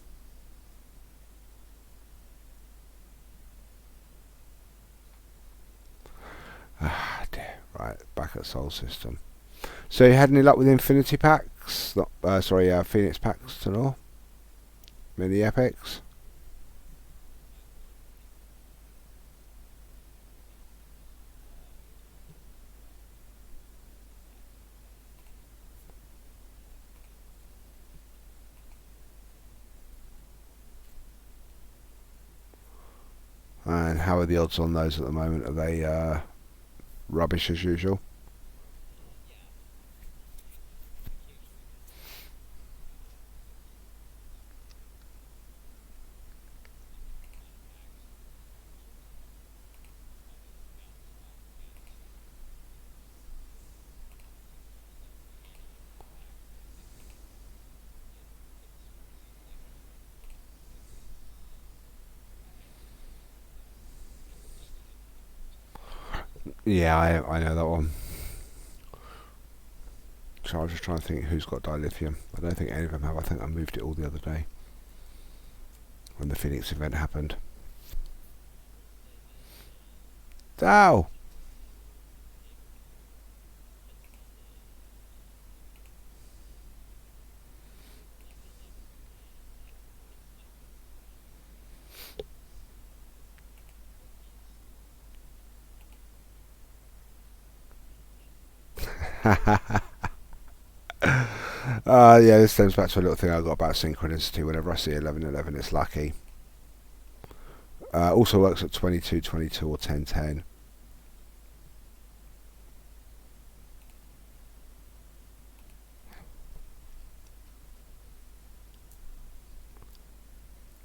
Ah, dear. Right, back at Soul System. So you had any luck with Infinity Packs? Not, sorry, Phoenix Packs to know? Mini Epics? And how are the odds on those at the moment? Are they rubbish as usual? Yeah, I know that one. So I was just trying to think who's got dilithium. I don't think any of them have. I think I moved it all the other day when the Phoenix event happened. Ow! Yeah, this stems back to a little thing I got about synchronicity. Whenever I see 1111, it's lucky. Also works at 2222 or 1010.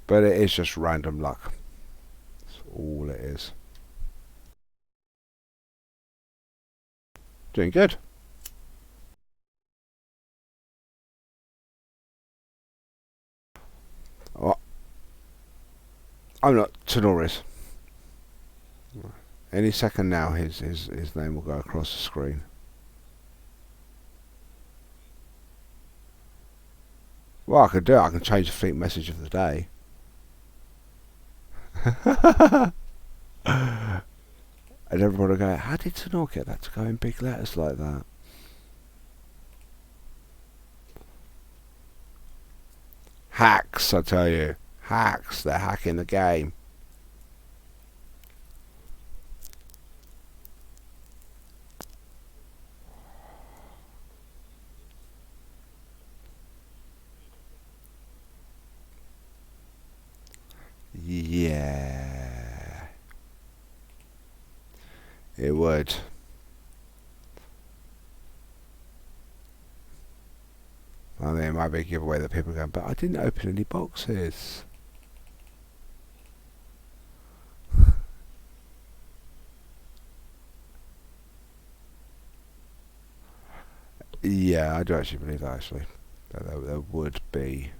But it is just random luck. That's all it is. Doing good. Oh, I'm not Tenoris. Any second now, his name will go across the screen. Well, I could do it. I can change the fleet message of the day. And everybody will go, how did Tenor get that to go in big letters like that? Hacks, I tell you. Hacks. They're hacking the game. It would. I mean, it might be a giveaway that people are going, but I didn't open any boxes. Yeah, I do actually believe that, actually. There would be.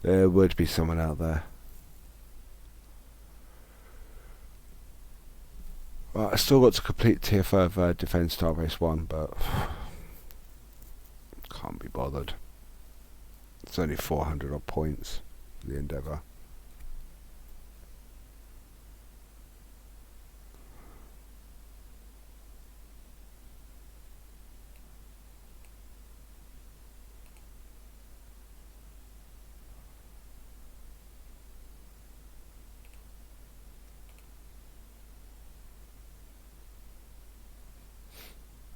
There would be someone out there. Well, I still got to complete tier 5 Defence Starbase 1, but can't be bothered. It's only 400 odd points, the Endeavour.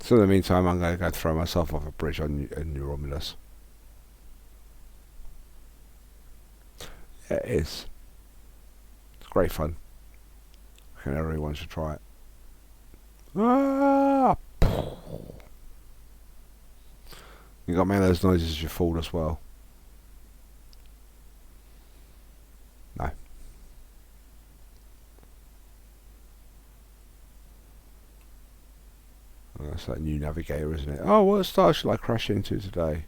So in the meantime, I'm going to go throw myself off a bridge on New Romulus. It is. It's great fun. I think everyone should try it. Ah! You got to make those noises as you fall as well. No. Oh, that's that new navigator, isn't it? Oh, what star shall I crash into today?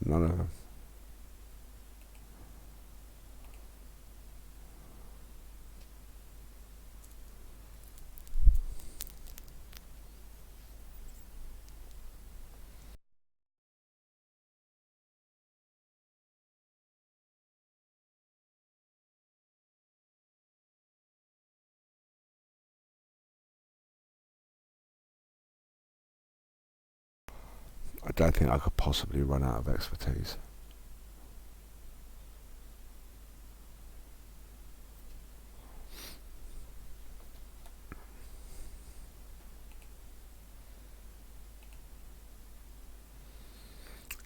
None of them. I don't think I could possibly run out of expertise.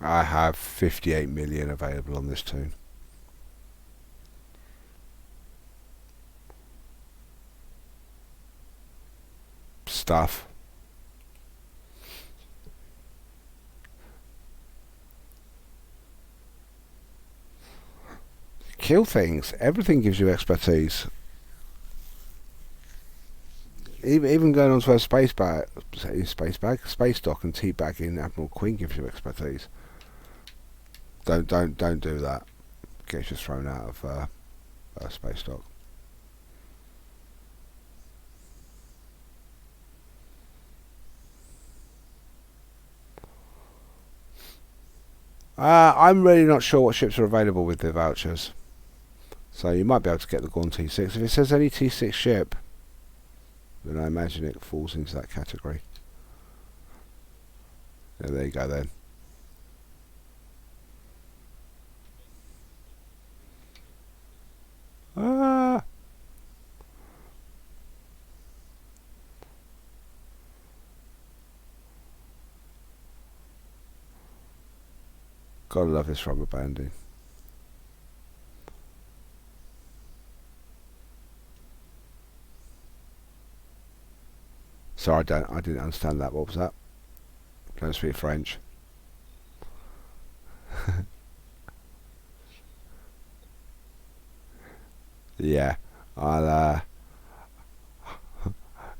I have 58 million available on this tune. Stuff. Kill things. Everything gives you expertise. Even going onto a space dock and teabagging Admiral Queen gives you expertise. Don't do that. Gets you thrown out of a space dock. I'm really not sure what ships are available with the vouchers. So you might be able to get the Gorn T6. If it says any T6 ship, then I imagine it falls into that category. Yeah, there you go then. Ah! Gotta love this rubber banding. Sorry, I didn't understand that. What was that? Don't speak French. Yeah, I'll.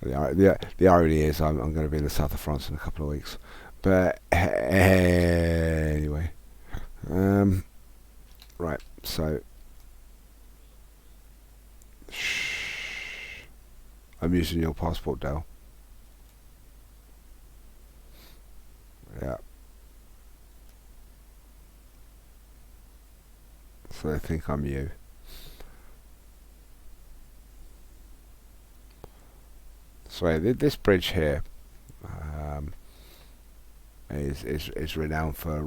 The irony is I'm going to be in the south of France in a couple of weeks. But anyway, right. So, I'm using your passport, Dale. Yeah. So they think I'm you. So this bridge here is renowned for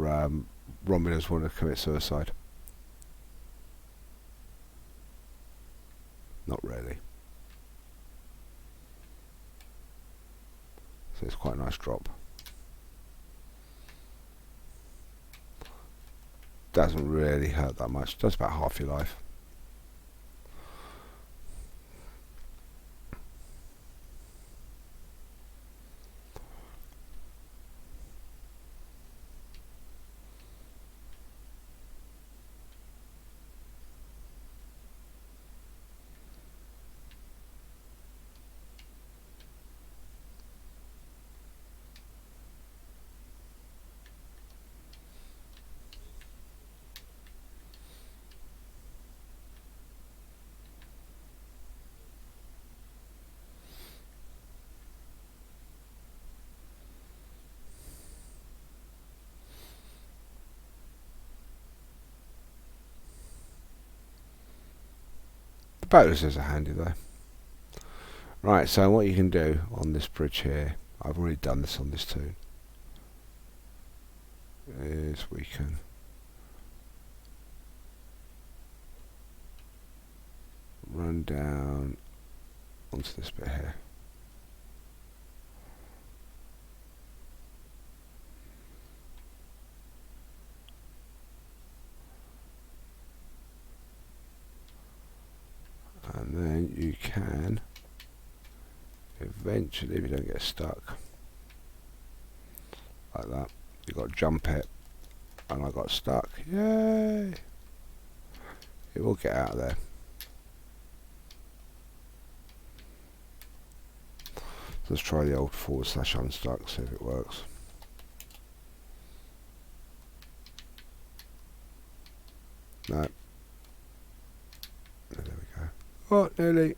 Romulans wanting to commit suicide. Not really. So it's quite a nice drop. Doesn't really hurt that much. Does about half your life. The bonuses are handy though. Right, so what you can do on this bridge here, I've already done this on this too, is we can run down onto this bit here. And then you can eventually, if you don't get stuck like that, you've got to jump it, and I got stuck. Yay! It will get out of there. Let's try the old / unstuck, see if it works. No. There we go. Oh, nearly.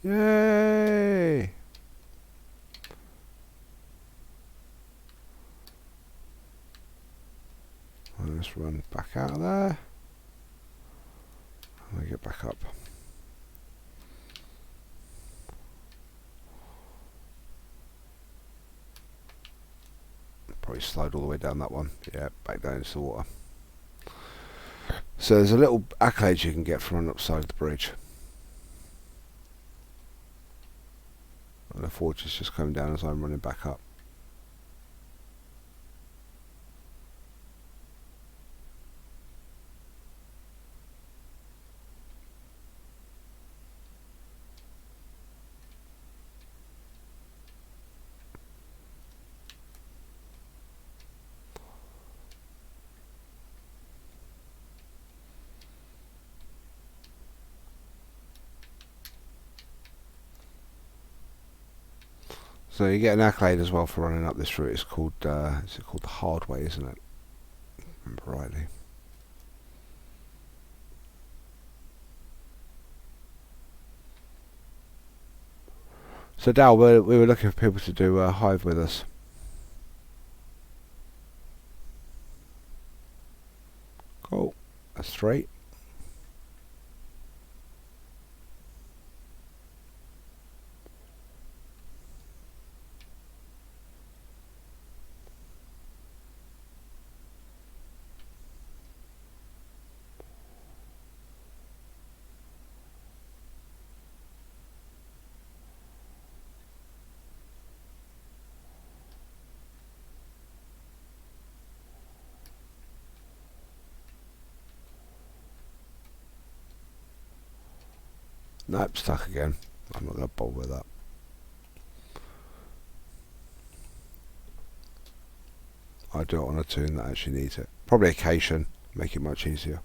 Yay! Well, let's run back out of there. And we get back up. Probably slide all the way down that one. Yeah, back down into the water. So there's a little accolade you can get from running up the side of the bridge. And the forge is just coming down as I'm running back up. So you get an accolade as well for running up this route. It's called, is it called the hard way, isn't it? If I remember rightly. So Dal, we were looking for people to do a hive with us. Cool. That's 3. Nope, stuck again. I'm not going to bother with that. I do it on a tune that actually needs it. Probably occasion, make it much easier.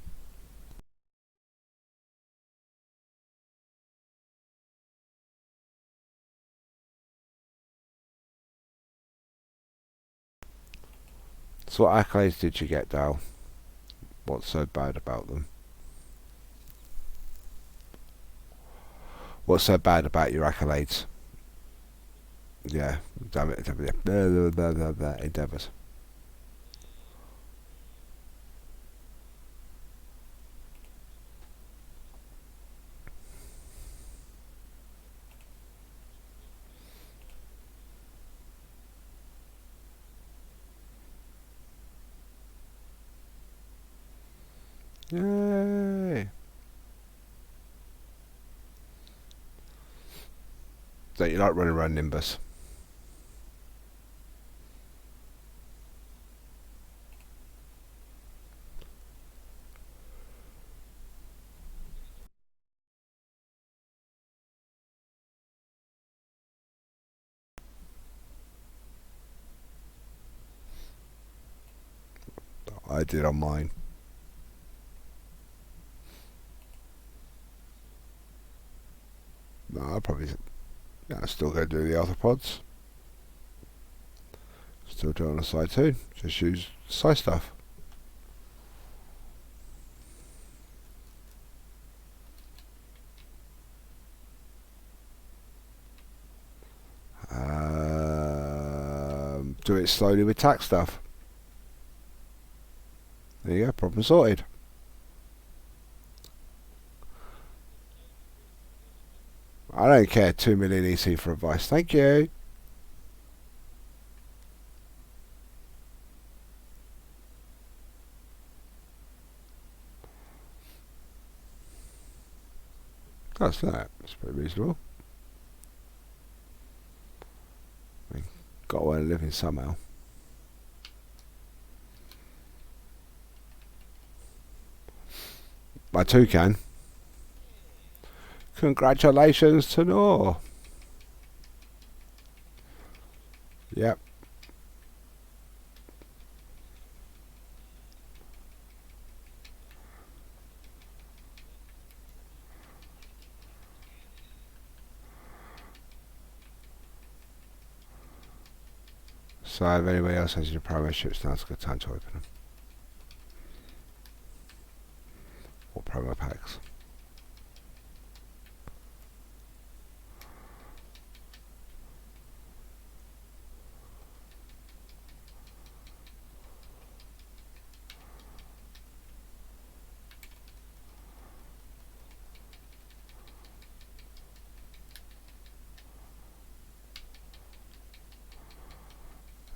So what accolades did you get, Dal? What's so bad about them? What's so bad about your accolades? Yeah, damn it, endeavours. Yay! So you like running around Nimbus? I did on mine. No, I'll probably still go do the arthropods. Still do it on the side too. Just use side stuff. Do it slowly with tack stuff. There you go, problem sorted. I don't care, 2 million EC for advice, thank you. That's that, it's pretty reasonable. I mean, got to earn a living somehow. I too can. Congratulations to Noor. Yep. So if anybody else has your promo ships, now's a good time to open them. Or promo packs.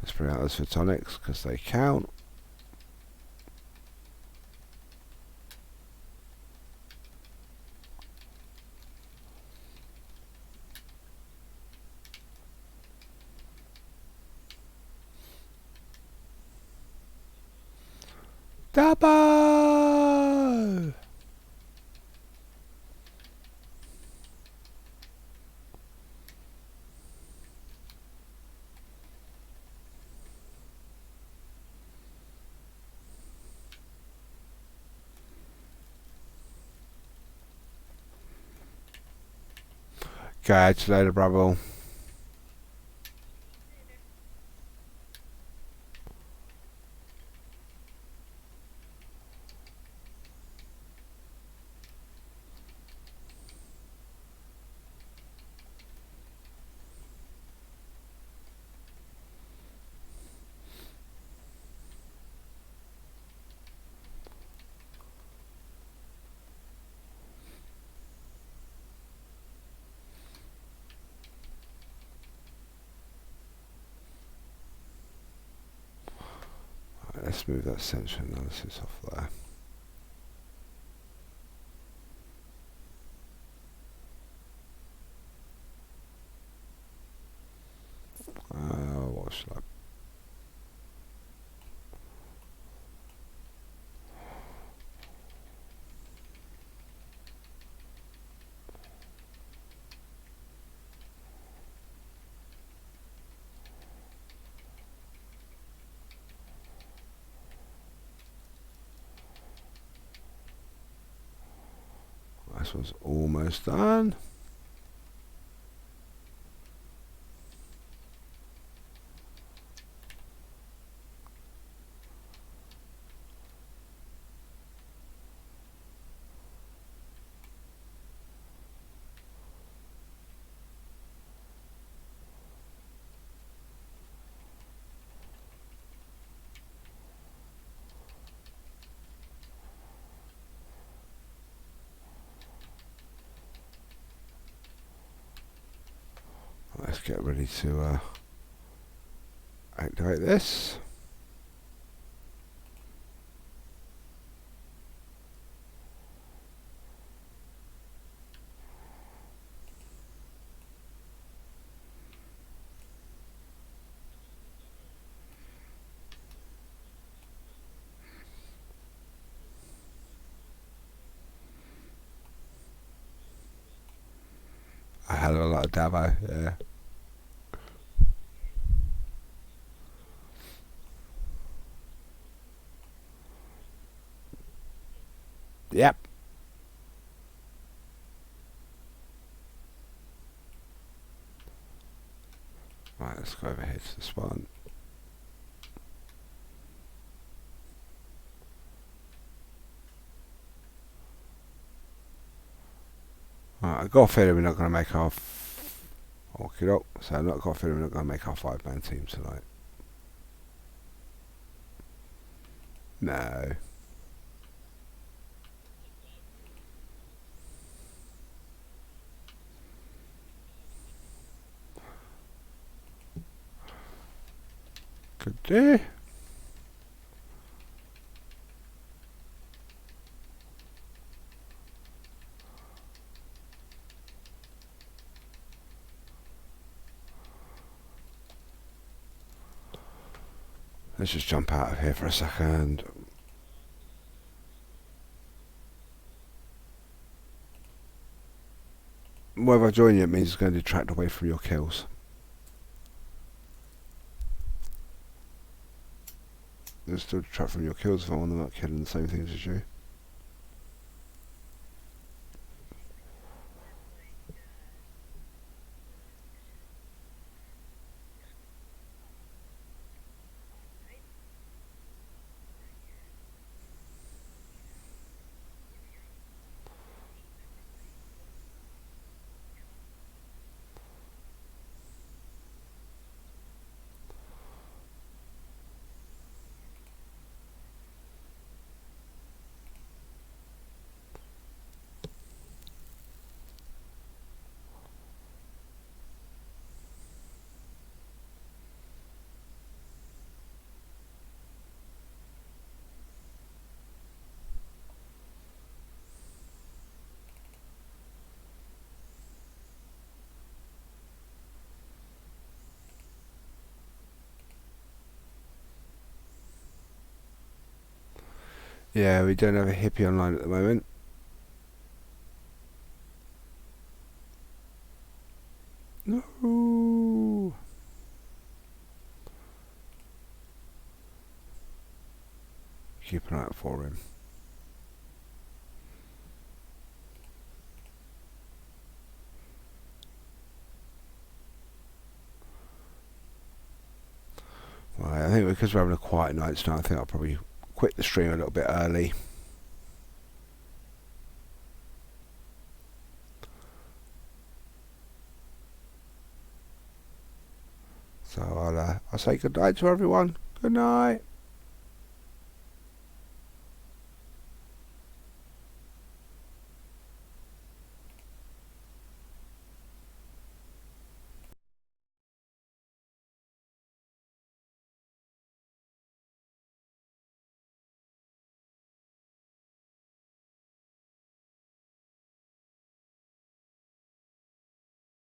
Let's bring out those photonics because they count. Double! Catch you later, bravo. Let's move that sensor analysis off there. What should I? This one's almost done. Let's get ready to activate this. I had a lot of Davo, yeah. Yep. Right, let's go over here to the spawn. Right, I've got a feeling we're not going to make our... Okay, so I've not got a feeling we're not going to make our 5-man team tonight. No. Could do. Let's just jump out of here for a second. Whether I join you, it means it's going to detract away from your kills. It'll still detract from your kills if I'm not killing the same things as you. Yeah, we don't have a hippie online at the moment. No. Keep an eye out for him. Right, I think because we're having a quiet night tonight, I think I'll probably quit the stream a little bit early. So I'll say good night to everyone. Good night.